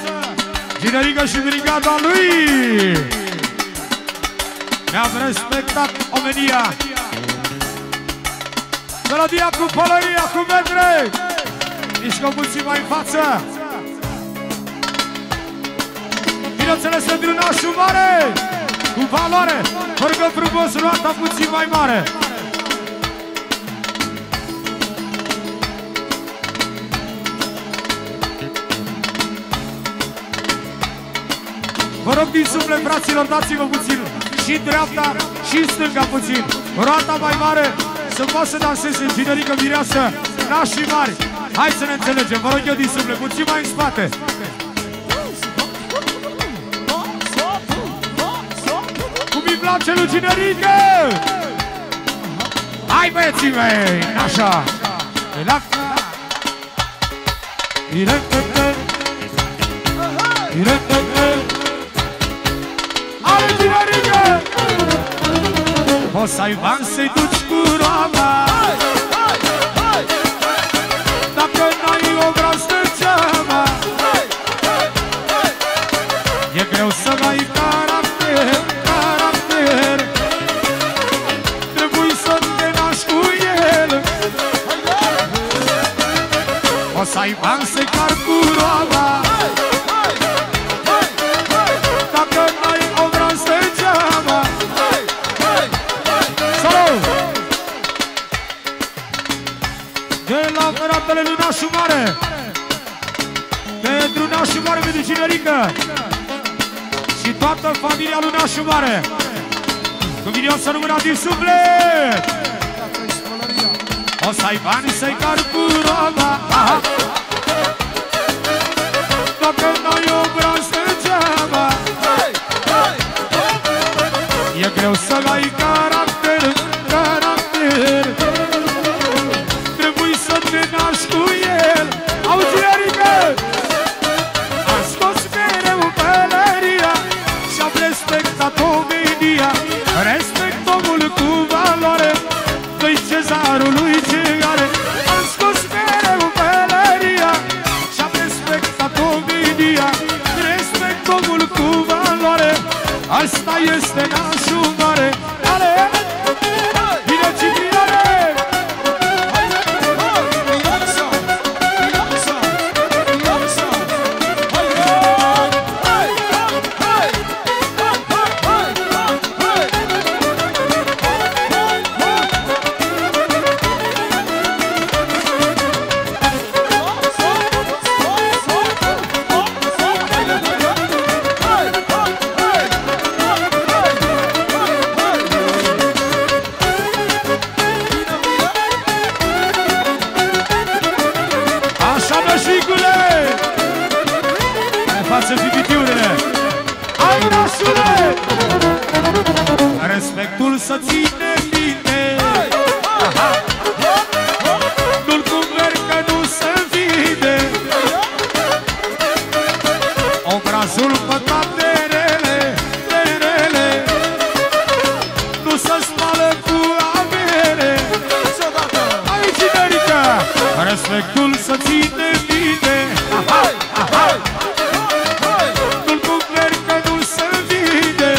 Ginerică și brigada lui. Ne-am respectat omenia. Melodia cu pălăria, cu metre. Mișcă puțin mai în față. Bineînțeles pentru nașul mare, cu valoare, fără frumos, roata puțin mai mare. Vă rog din suflet, fraților, dați-vă puțin și dreapta și stânga puțin. Roata mai mare să poată să danseze Ginerică, mireasă, nașii mari. Hai să ne înțelegem, vă rog eu din suflet, puțin mai în spate. Cum îi place lui Ginerică! Hai băieții mei, așa! O să ai bani să-i duci cu roaba, dacă n-ai o brazdă geaba, e greu să ai caracter, caracter, trebuie să te naști cu el. O să ai bani să-i car cu roaba, dacă n-ai o brazdă geaba. De la fratele lui nașul mare, pentru nașul mare, pentru Ginerică și toată familia lui nașul mare, cu vinioasă numărat din suflet. O să ai bani să-i car cu roba, dacă n-ai o brazdă geaba, e greu să-l ai caracter, caracter, trebuie să te naști cu el. Auzi, Ginerică! Am scos mereu pălăria și-am respectat omenia, respect omul cu valoare, dă-i cezarul lui ce are. Am scos mereu pălăria și-am respectat omenia, respect omul cu valoare, asta este nașul mare. Ale! Bine, Cipriane! Respectul să ține bine, nu-l cumperi că nu se vide, obrazul pătat de rele, nu se spală cu avere. Hai, Ginerică! Respectul să ține bine, nu-l cumperi că nu se vide,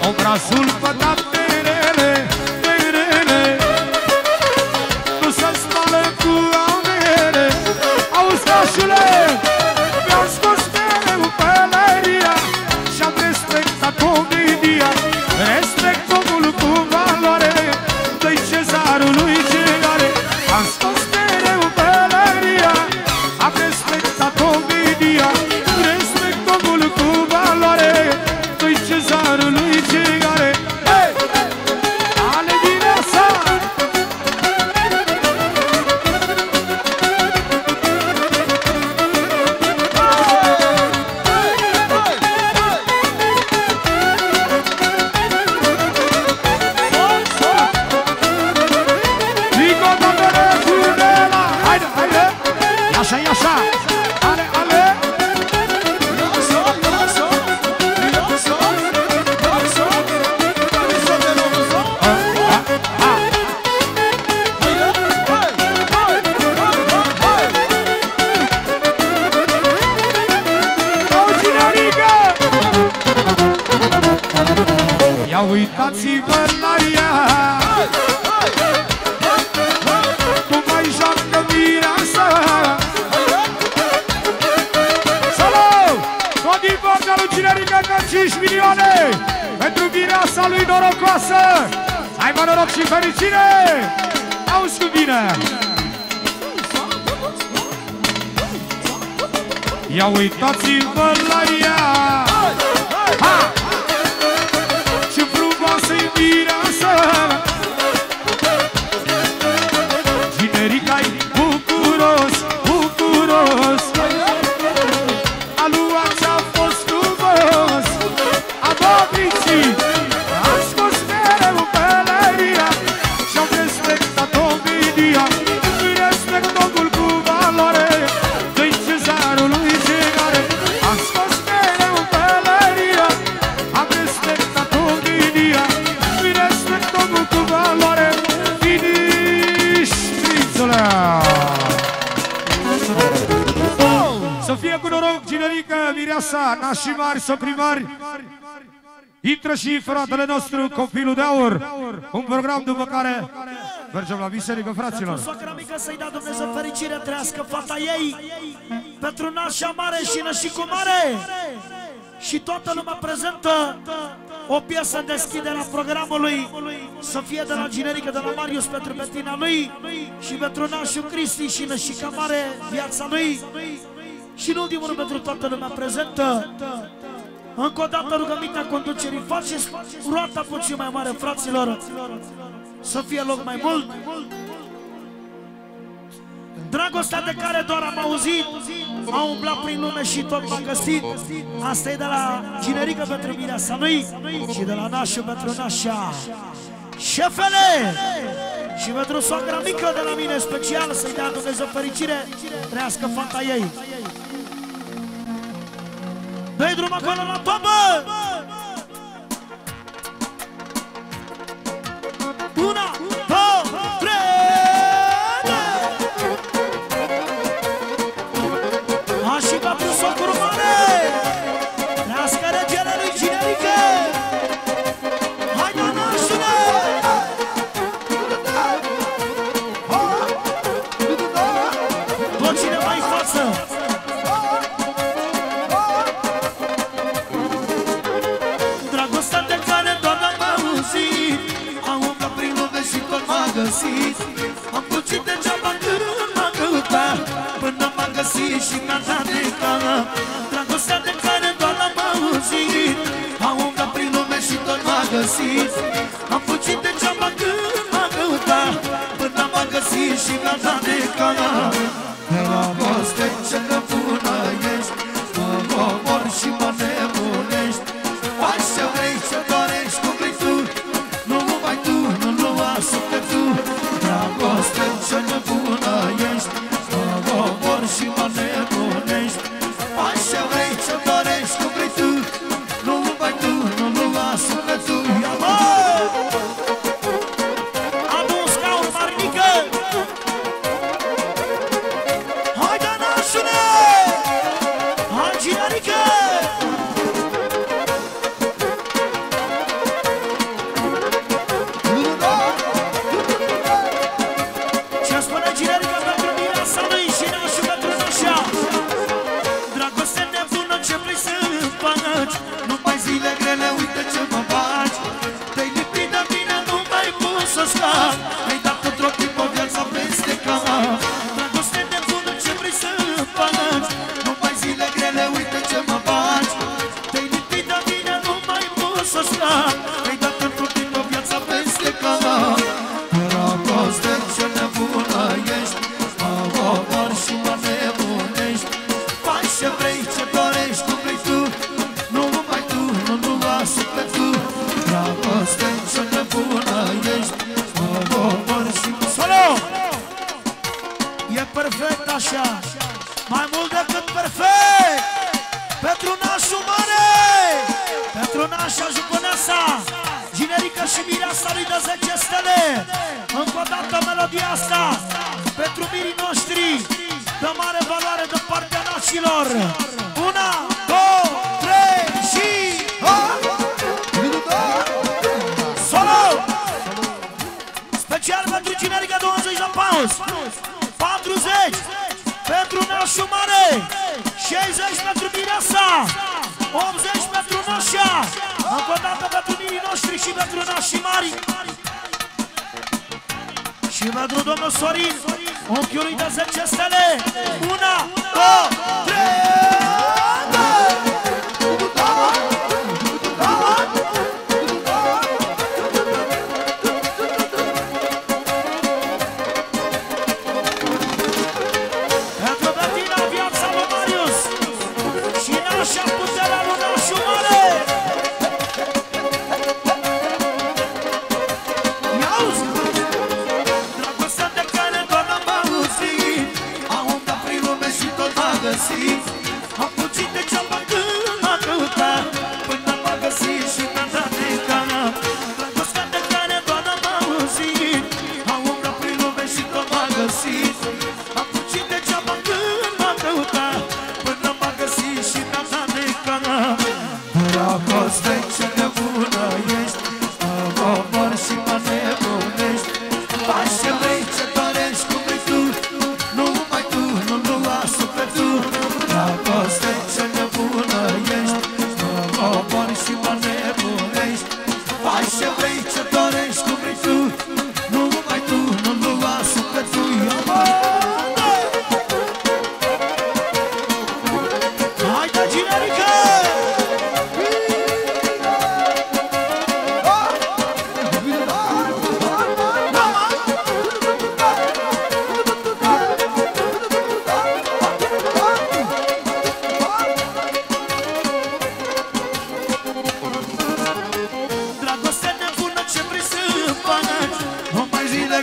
obrazul pătat de rele. media. Respect omul cu valoare, dă-i cezarului ce are. Am scos mereu pălăria, am respectat comedia. Respect omul cu valoare, dă-i cezarului ce are. Hey! Ale din asta! Așa, așa, ale, ale. Ia uitați-vă la ea, cum mai joacă mireasa. Din partea lui Cinerica, ca 5 milioane pentru mireasa lui norocoasă. Hai mă, noroc și fericire! Auzi cu bine! Ia uitați-vă la ea! Ha! Ce frumoasă-i mireasa! Cinerica-i bucuros, bucuros. Am scos mereu pălăria și-am respectat omedia. Îi respect omul cu valoare, dă-i cezarului ce are. Am scos mereu pălăria, am respectat omedia. Îi respect omul cu valoare. Finish, prințule! Să fie cu noroc, Cinerica, mireasa, nașii mari, soprimari. Intră și fratele nostru, copilul de aur. Un program după care mergem la biserică, fraților. Pentru soacra mică să-i dea Dumnezeu fericire, trăiască fata ei. Pentru nașa mare și nășicul mare. Și toată lumea prezentă. O piesă în deschiderea programului să fie de la Cinerica, de la Marius pentru betina lui. Și pentru nașul Cristi și nășica mare, viața lui. Și în ultimul rând pentru toată lumea prezentă. Încă o dată rugămintea conducerii, faceți roata puțin mai mare, fraților, să fie loc mai mult. Dragostea de care doar am auzit, a umblat prin lume și tot m-a găsit. Asta e de la Cinerica pentru mireasa lui și de la nașul pentru nașa. Șefele! Și pentru soacra mică de la mine special, să-i dea Dumnezeu fericire, trăiască fata ei. Dă-i drum acolo la tobă! Una, două, trei! Așa pentru socru mare! Trească regele lui Cinerica! Hai, nașule! Tot cineva în față! Am fugit degeaba când m-a căutat, până m-a găsit și mi-a dat de cală. Dragostea de care doar am auzit, am umblat prin lume și tot m-a găsit. Am fugit degeaba când m-a căutat, până m-a găsit și mi-a dat de cală. Dragoste ce nebună ești, mă omor și mă nebunești. Faci ce vrei, ce dorești, cum vrei tu, nu numai tu, nu lua sufletul. Dragoste ce nebună ești, mă omor și mă nebunești. Faci ce vrei, ce dorești, cum vrei tu, nu numai tu, nu lua sufletul. Ia mă! așa. Mai mult decât perfect. Pentru nașul mare, pentru nașa juconeasa, Ginerică și Mireasa lui de 10 stele. Încă o dată melodia asta pentru mirii noștri de mare valoare de partea nașilor. 1, 2, 3 și solo! Special pentru Ginerică 20 la pauz, 40 pentru nașul mare, 60 pentru Mireasa, 80 pentru nașa. Încă o dată pentru mirii noștri și pentru nașii mari. Și pentru domnul Sorin, unchiului de 10 stele. 1, 2, 3. Pentru Betina, viața lui Marius și nașa puterea lui nașul mare. Am puțit de ceaba când m-a căutat, până m-a găsit și m-a dat de cana. Dragostea de care doar am auzit, am umblat prin lume și tot m-a găsit. Am puțit de ceaba când m-a căutat, până m-a găsit și m-a dat de cana. Dragoste ce nebună ești, mă omor și mă nebunești. Faci ce vrei, ce dorești, cum vrei tu, numai tu, nu lua sufletul. Dragoste ce nebună ești, mă omori și mă nebunești. Faci ce vrei, ce dorești, cum vrei tu, numai tu, nu lua sufletul. Haide, Ginerică!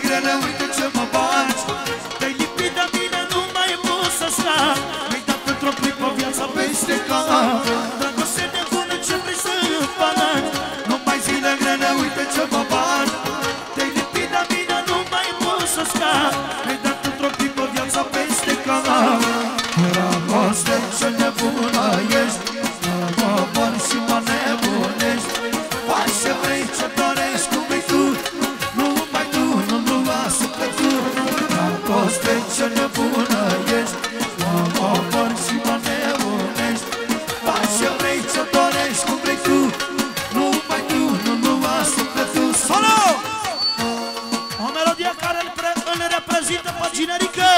Grele, uite ce mă baci. Te-ai lipit de mine, nu mai pot să scap. Mi-ai dat într-o clipă viața peste cap. Dragoste nebună, ce vrei să faci? Numai zile grele, uite ce mă baci. Te-ai lipit de mine, nu mai pot să scap. Mi-ai dat într-o clipă viața peste cap. Dragoste ce nebună ești, mă omor și mă nebunești. Faci ce vrei, ce dorești, cum vrei tu, numai tu, nu-mi lua sufletul. Dragoste ce nebună ești, mă omor și mă nebunești. Faci ce vrei, ce dorești, cum vrei tu, numai tu, nu-mi lua sufletul. Solo! O melodie care îl reprezintă pe Ginerică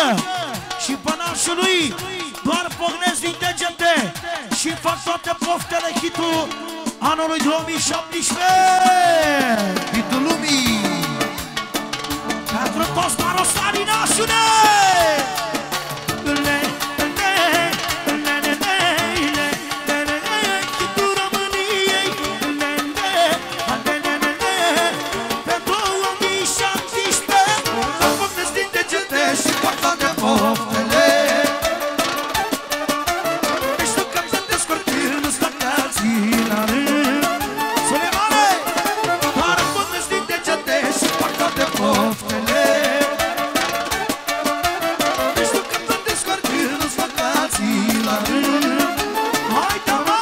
și pe nașul lui. Doar pognesc din degete și fac toate poftele hitul anului 2017. Hitul lumii. Pentru toți marosarii nașule. Hitul României. Pentru 2017. Am pognesc din degete și fac toate poftele. Știu că am de scortir, nu-ți fac alții la rând. Sulemane! Doar am pognesc din degete și fac toate poftele. Știu că am de scortir, nu-ți fac alții la rând. Haide, mă!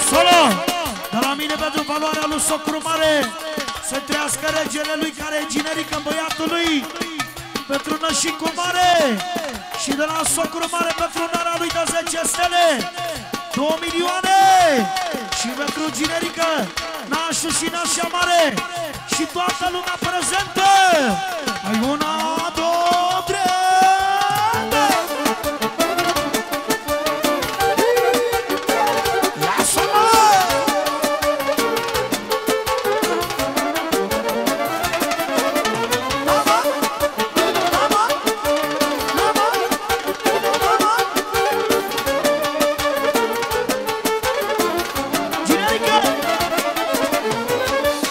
Solo! De la mine pentru valoarea lui Socru Mare. Să trăiască regele lui care e Ginerică în băiatul lui. Pentru Nășicu Mare. Și de la Socru Mare pentru nara lui de 10 stele. 2 milioane. Și pentru Ginerică, nașul și nașa mare. Și toată lumea prezentă. Ai 1, 2, 3. Lasă-mă!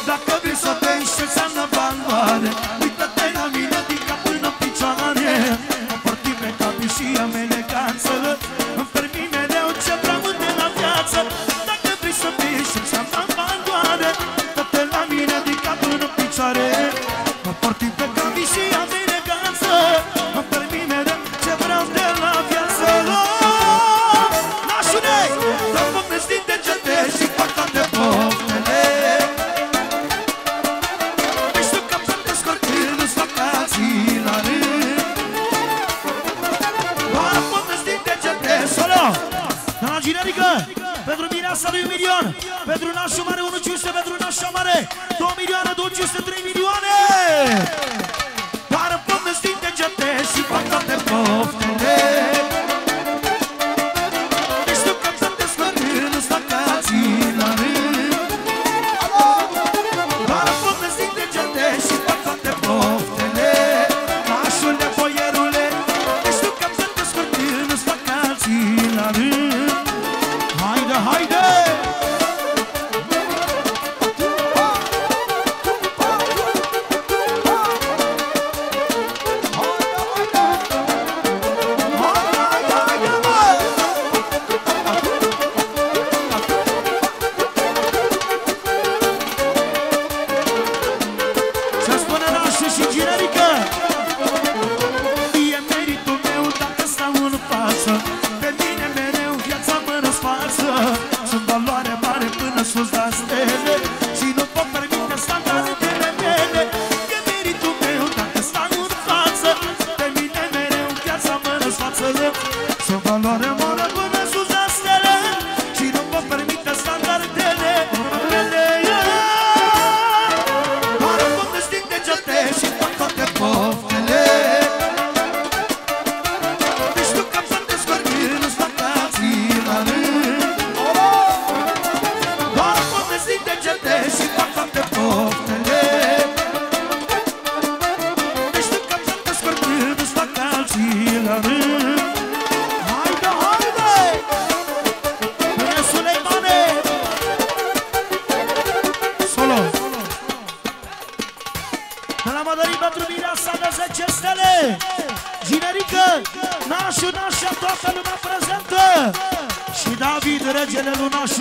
Dacă vrei să te înșeli Ginerică, pentru mireasa lui 1 milion, pentru nașul mare 1.500, pentru nașa mare 2 milioane, 200, 3 milioane. Doar până-ți din degete și fac toate poftele. Deci tu cam să te scări, nu-ți fac cații la rând. Doar până-ți din degete și fac toate poftele. Nașule, boierule, deci tu cam să te scări, nu-ți fac cații la rând. Haide, haide!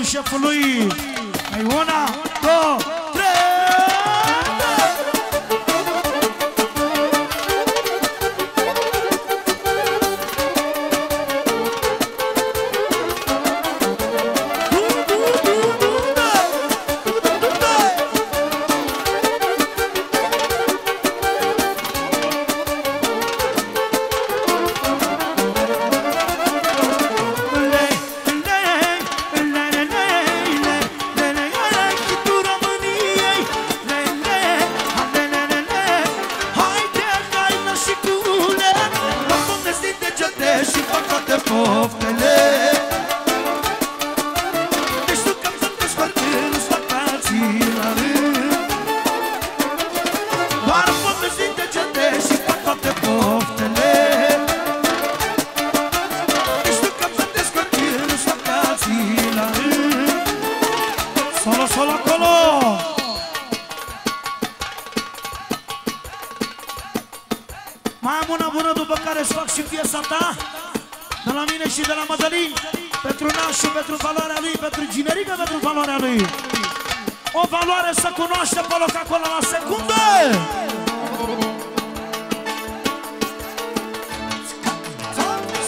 Șefului, ai 1, 2, 3. Mai am una bună după care îți fac și piesa ta, de la mine și de la Mădălin, pentru nașul, pentru valoarea lui, pentru Ginerică, pentru valoarea lui. O valoare să cunoaște pe loc acolo la secundă.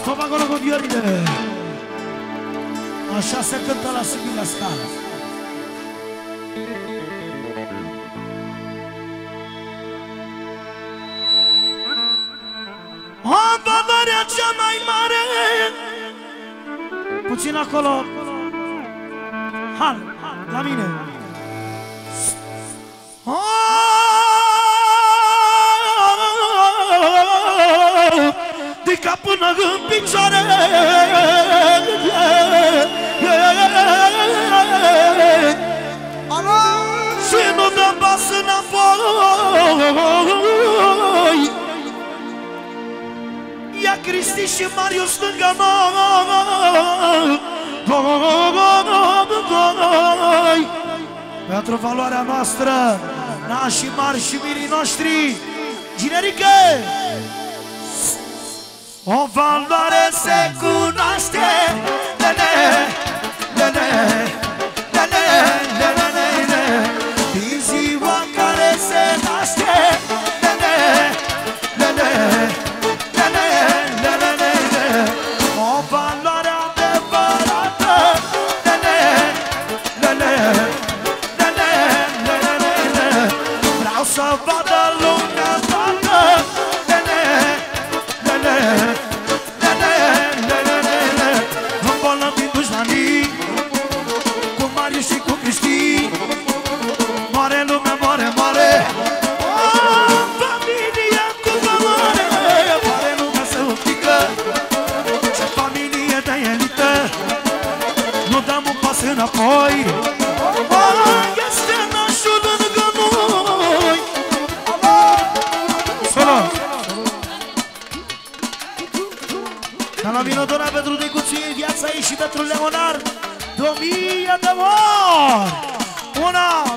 Stop acolo cu viorile. Așa se cântă la Sigila Scară. Valoarea cea mai mare. Puțin acolo. Hal, la mine. De cap până în picioare. Și nu dăm pas înapoi. Ia Cristi și Marius stânga noi. Pentru valoarea noastră, nașii mari și mirii noștri, Ginerică. O valoare se cunoaște. Din ziua în care se naște. O valoare adevărată. Vreau să vadă lumea toată. înapoi. Este nașul lângă noi. Solo! Dar la Minodora pentru Decuție, viața ei și pentru Leonard 2000 de mori. 1,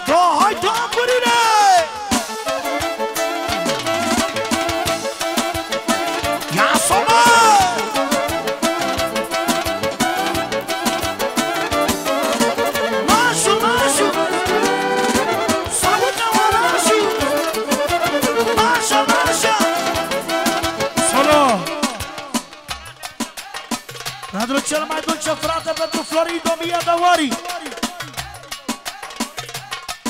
2, hai tamburile! Ia solo! Nașul, nașul! Salută orașul! Nașa, nașa! Solo! Pentru cel mai dulce frate, pentru Florin 2000 de ori.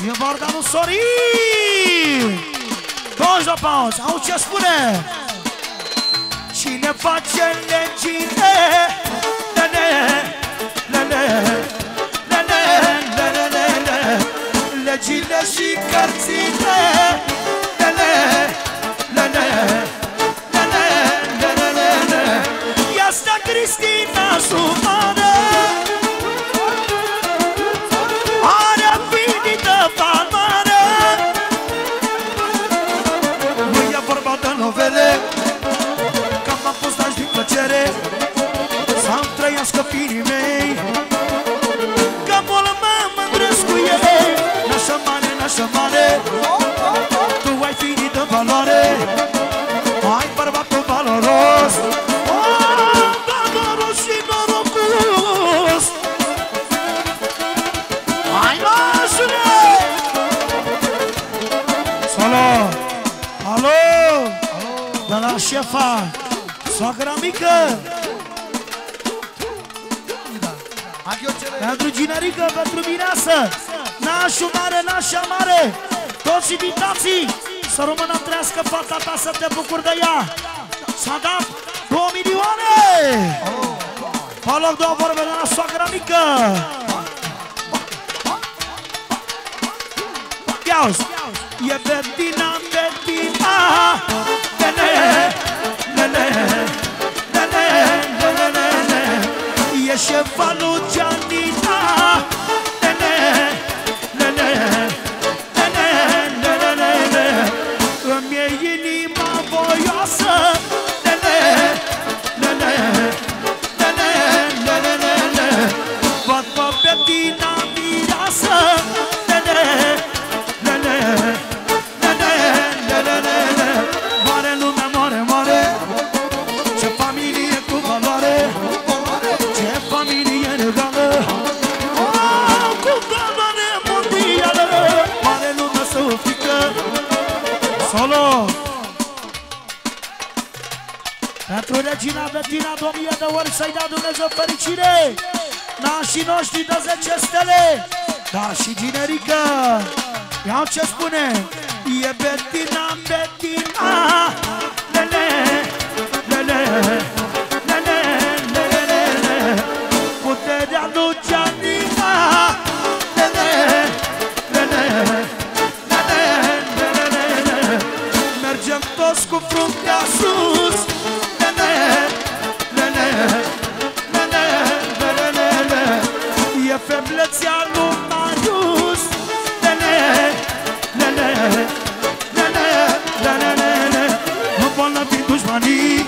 E vorba lui Sorin. 20 de pauză, au ce spune? Cine face legile? Lele, lele, lele, lele, lele, legile și cărțile. Lele, lele, lele, lele, lele. Este Cristina Sumană, are finită valoare. Nu e vorba de novele, că m-am pus aș din plăcere să-mi trăiască firii mei, că mult mă mândresc cu ei. Nașa mare, nașa mare, tu ai finită valoare, ai bărbatul valoros, valoros și norocos. Hai, nașule! Solo! Alo! De la șefa, soacra mică! Pentru ginerică, pentru mireasă, nașul mare, nașa mare, toți invitații, să rămână trească fata ta, să te bucuri de ea. S-a dat 2 milioane! Pe loc 2 vorbe de la soacra mică! Ia-uzi! E Bettina, Bettina, lele, lele, lele, lele, lele. E șefa lui Gianita, lele, lele, lele, lele, lele. Îmi e inima voioasă, lele, lele, lele, lele, lele. Văd pe Bettina mireasă, lele, lele, lele, lele, lele. Moare lumea, moare, moare. Ce familie cu valoare, ce familie regală, cu valoare mondială. Moare lumea să o frică. Solo! Pentru regina Bettina 2000 de ori să-i dea Dumnezeu fericire. Nașii noștri de 10 stele, da și generică. Iau ce spune? E Bettina, Bettina, lele, lele, lele, lele, lele. Puterea lui Gianina, lele, lele, lele, lele, lele. Mergem toți cu fruntea sus, lele, lele, lele, lele, lele. E feblețea lui Marius, lele, lele, lele, lele, lele. Nu pot lăpi dușmanii,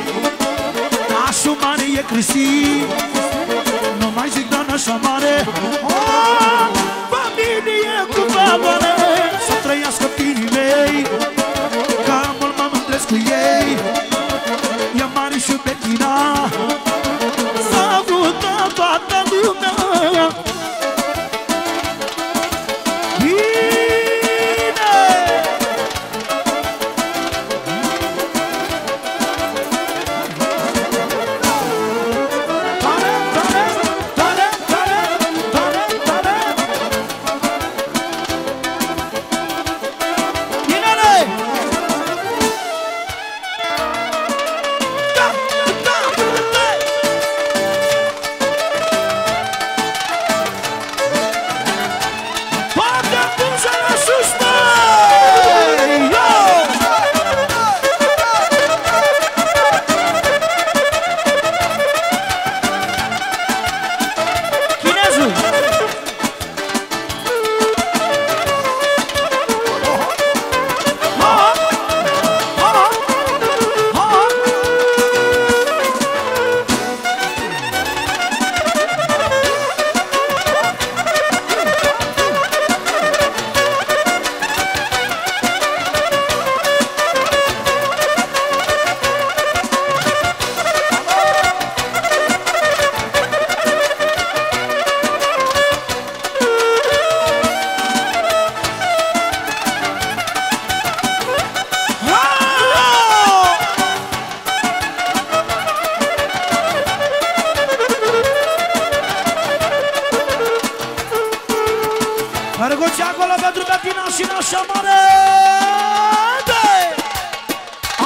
Drăguți acolo pentru Betina și nașa mare.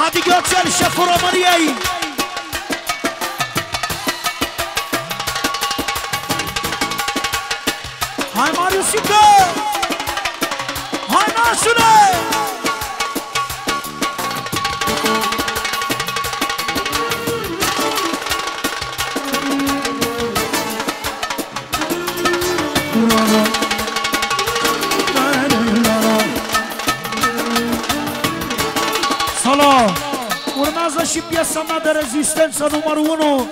Adi Gheoțel, șeful României. Hai Mariusică! Hai nașule! Urmează și piesa mea de rezistență numărul 1,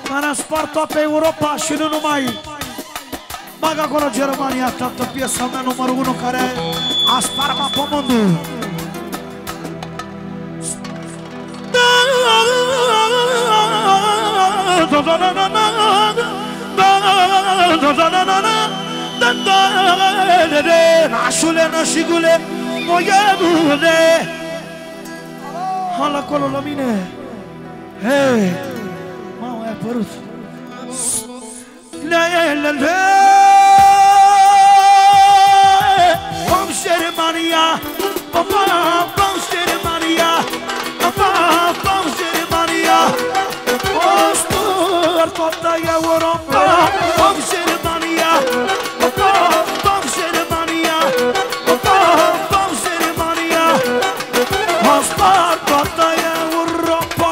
care a spart toată Europa și nu numai. Bag acolo Germania, toată piesa mea numărul 1 care a spart mapamondul. Nașule, nășigule, moiebule, hai acolo la mine. Hei, mamă, ai apărut. Vom Germania, vom Germania, vom Germania, o spăr toată Europa. Vom Germania, vom Germania, vom Germania, o spăr toată Europa.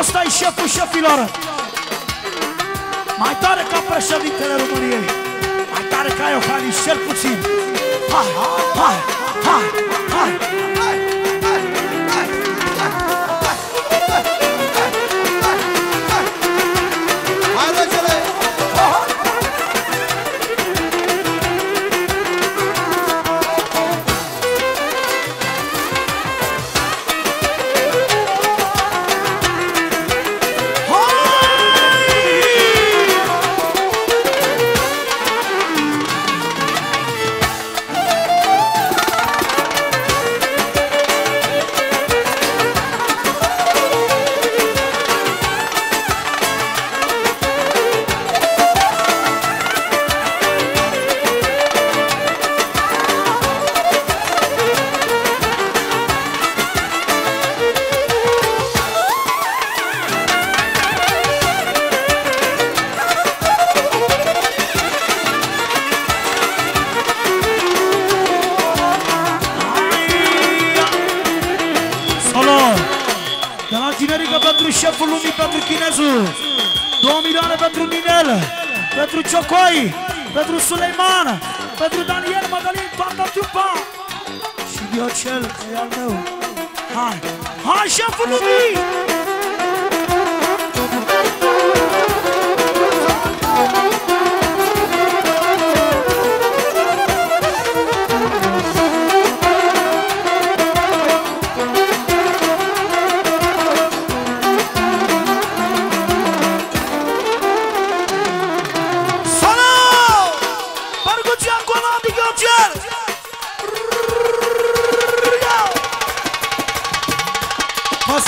Ăsta-i șeful șefilor. Mai tare ca președintele României, mai tare ca Iohannis, cel puțin. Hai, hai, hai, hai, hai, hai, hai, hai, regele! pentru șeful lumii, pentru chinezul. 2 milioane pentru Ninel, pentru Ciocoi, pentru Suleiman, pentru Daniel, Madalin, toată trupa. Și Diocel, că e al meu. Hai, hai șeful lumii!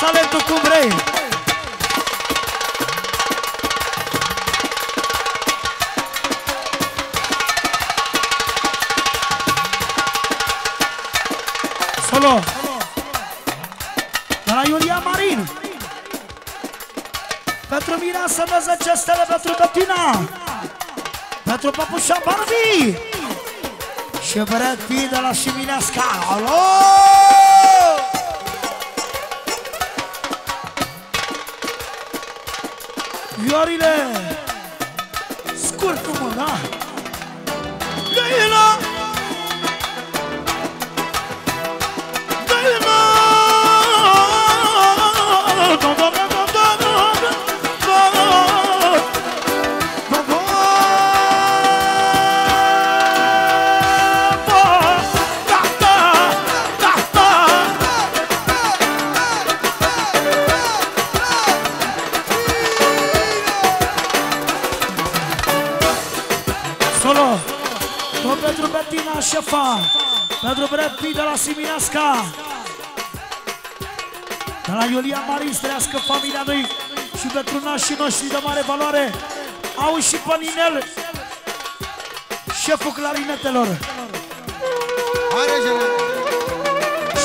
Talentul cum vrei. Solo de la Iulia Marin. Pentru Mireasa de 10 stele, pentru Bettina, pentru Papușa Barbie și Brad Pitt de la Șimineasca. Alo! Viorile, scurt mă, da? Găina! Găina! Pentru Bettina șefa, pentru Brad Pitt de la Simineasca, de la Iulia Marin, străiască familia lui și pentru nașii noștri de mare valoare. Auzi și pe Ninel, șeful clarinetelor.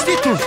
Știi tu.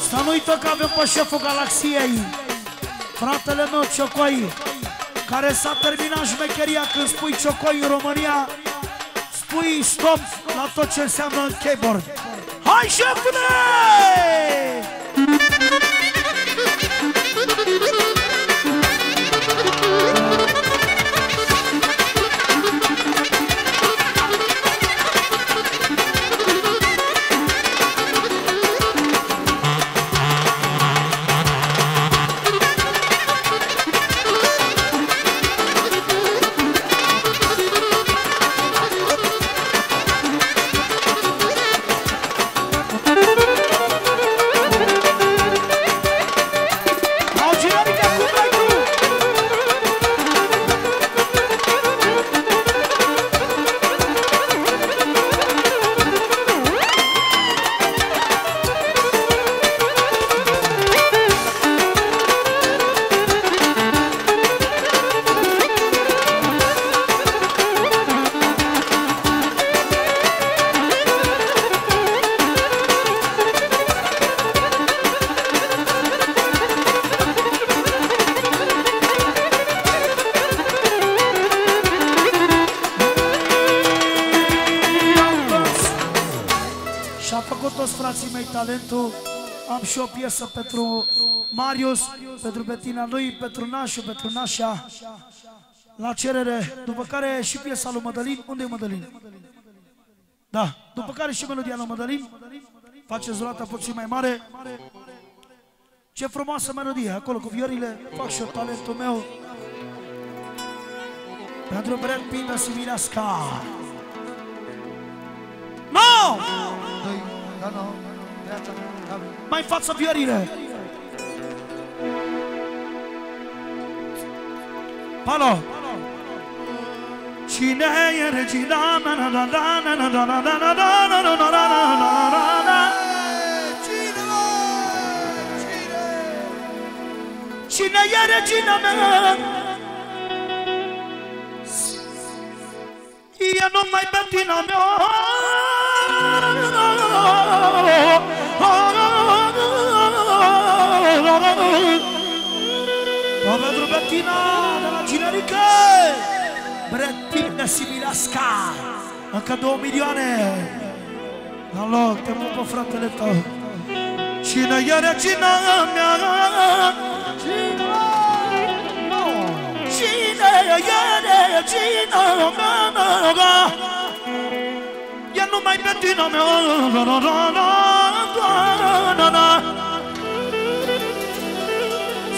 Să nu uită că avem pe șeful Galaxiei, fratele meu Ciocoi, care s-a terminat șmecheria. Când spui Ciocoi în România, spui stop la tot ce înseamnă keyboard. Hai șefule! toți frații mei talentul. Am și o piesă pentru Marius, pentru Betina lui, pentru Nașu, pentru Nașa, la cerere, după care și piesa lui Mădălin. Unde e Mădălin? Da, după care și melodia lui Mădălin. Faceți roata puțin mai mare. Ce frumoasă melodie, acolo cu viorile, fac și eu talentul meu. Pentru Brad Pitt de Similasca. No! Mai în față viorile. Palo! Cine e regina? Cine e regina mea? E numai Betina mea. O pentru Betina de la Ginerică, Brad Pitt de Similasca. Încă 2 milioane. La loc, te mă pe fratele tău. Cine e regina mea? Cine e regina mea? E numai Betina mea.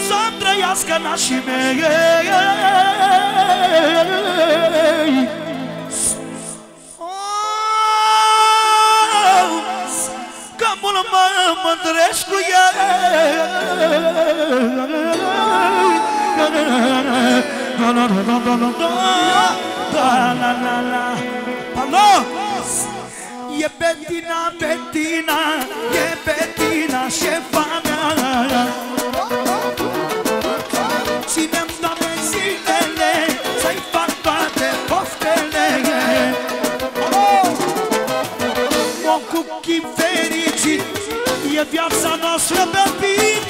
Să-mi trăiască nașii mei. Că mult mă mândresc cu e Betina, Betina, e Betina, șefa mea. Ține-mi, Doamne, zilele, să-i fac toate poftele. O cuchi fericit, e viața noastră pe pit.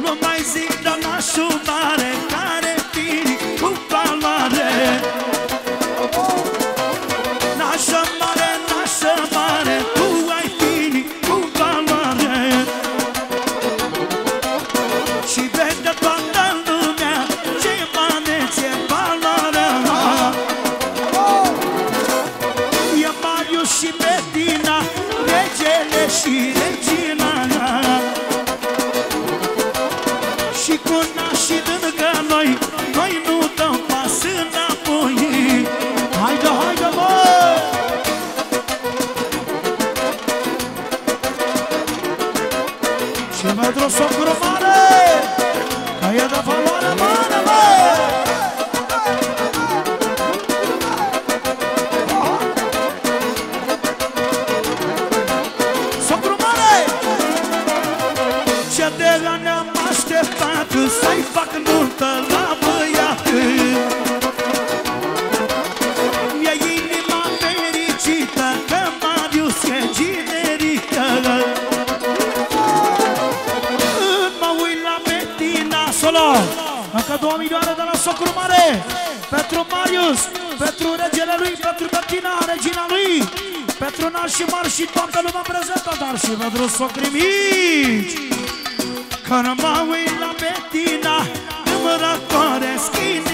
Nu mai zic de nașul mare, care fini cu valoare. Nașă mare, tu ai fini cu valoare. Și vede toată lumea ce manețe valoare. E Marius și Betina, regele și regina. Și cu nașii lângă noi, noi nu dăm pas înapoi. Haide, haide, mă! Și pentru socru mare, că e de valoare mare, mă! Socru mare! Ce de la ne-am așteptat să-i fac nuntă la băiat. E inima fericită că Marius e generică. Mă uit la Betina solo. Încă 2 milioane de la socru mare. Pentru Marius, pentru regele lui, pentru Betina, regina lui, pentru nași mari și toată lumea prezentă, dar și pentru socri mici. Când mă uit la Betina, îmi răcoresc inima.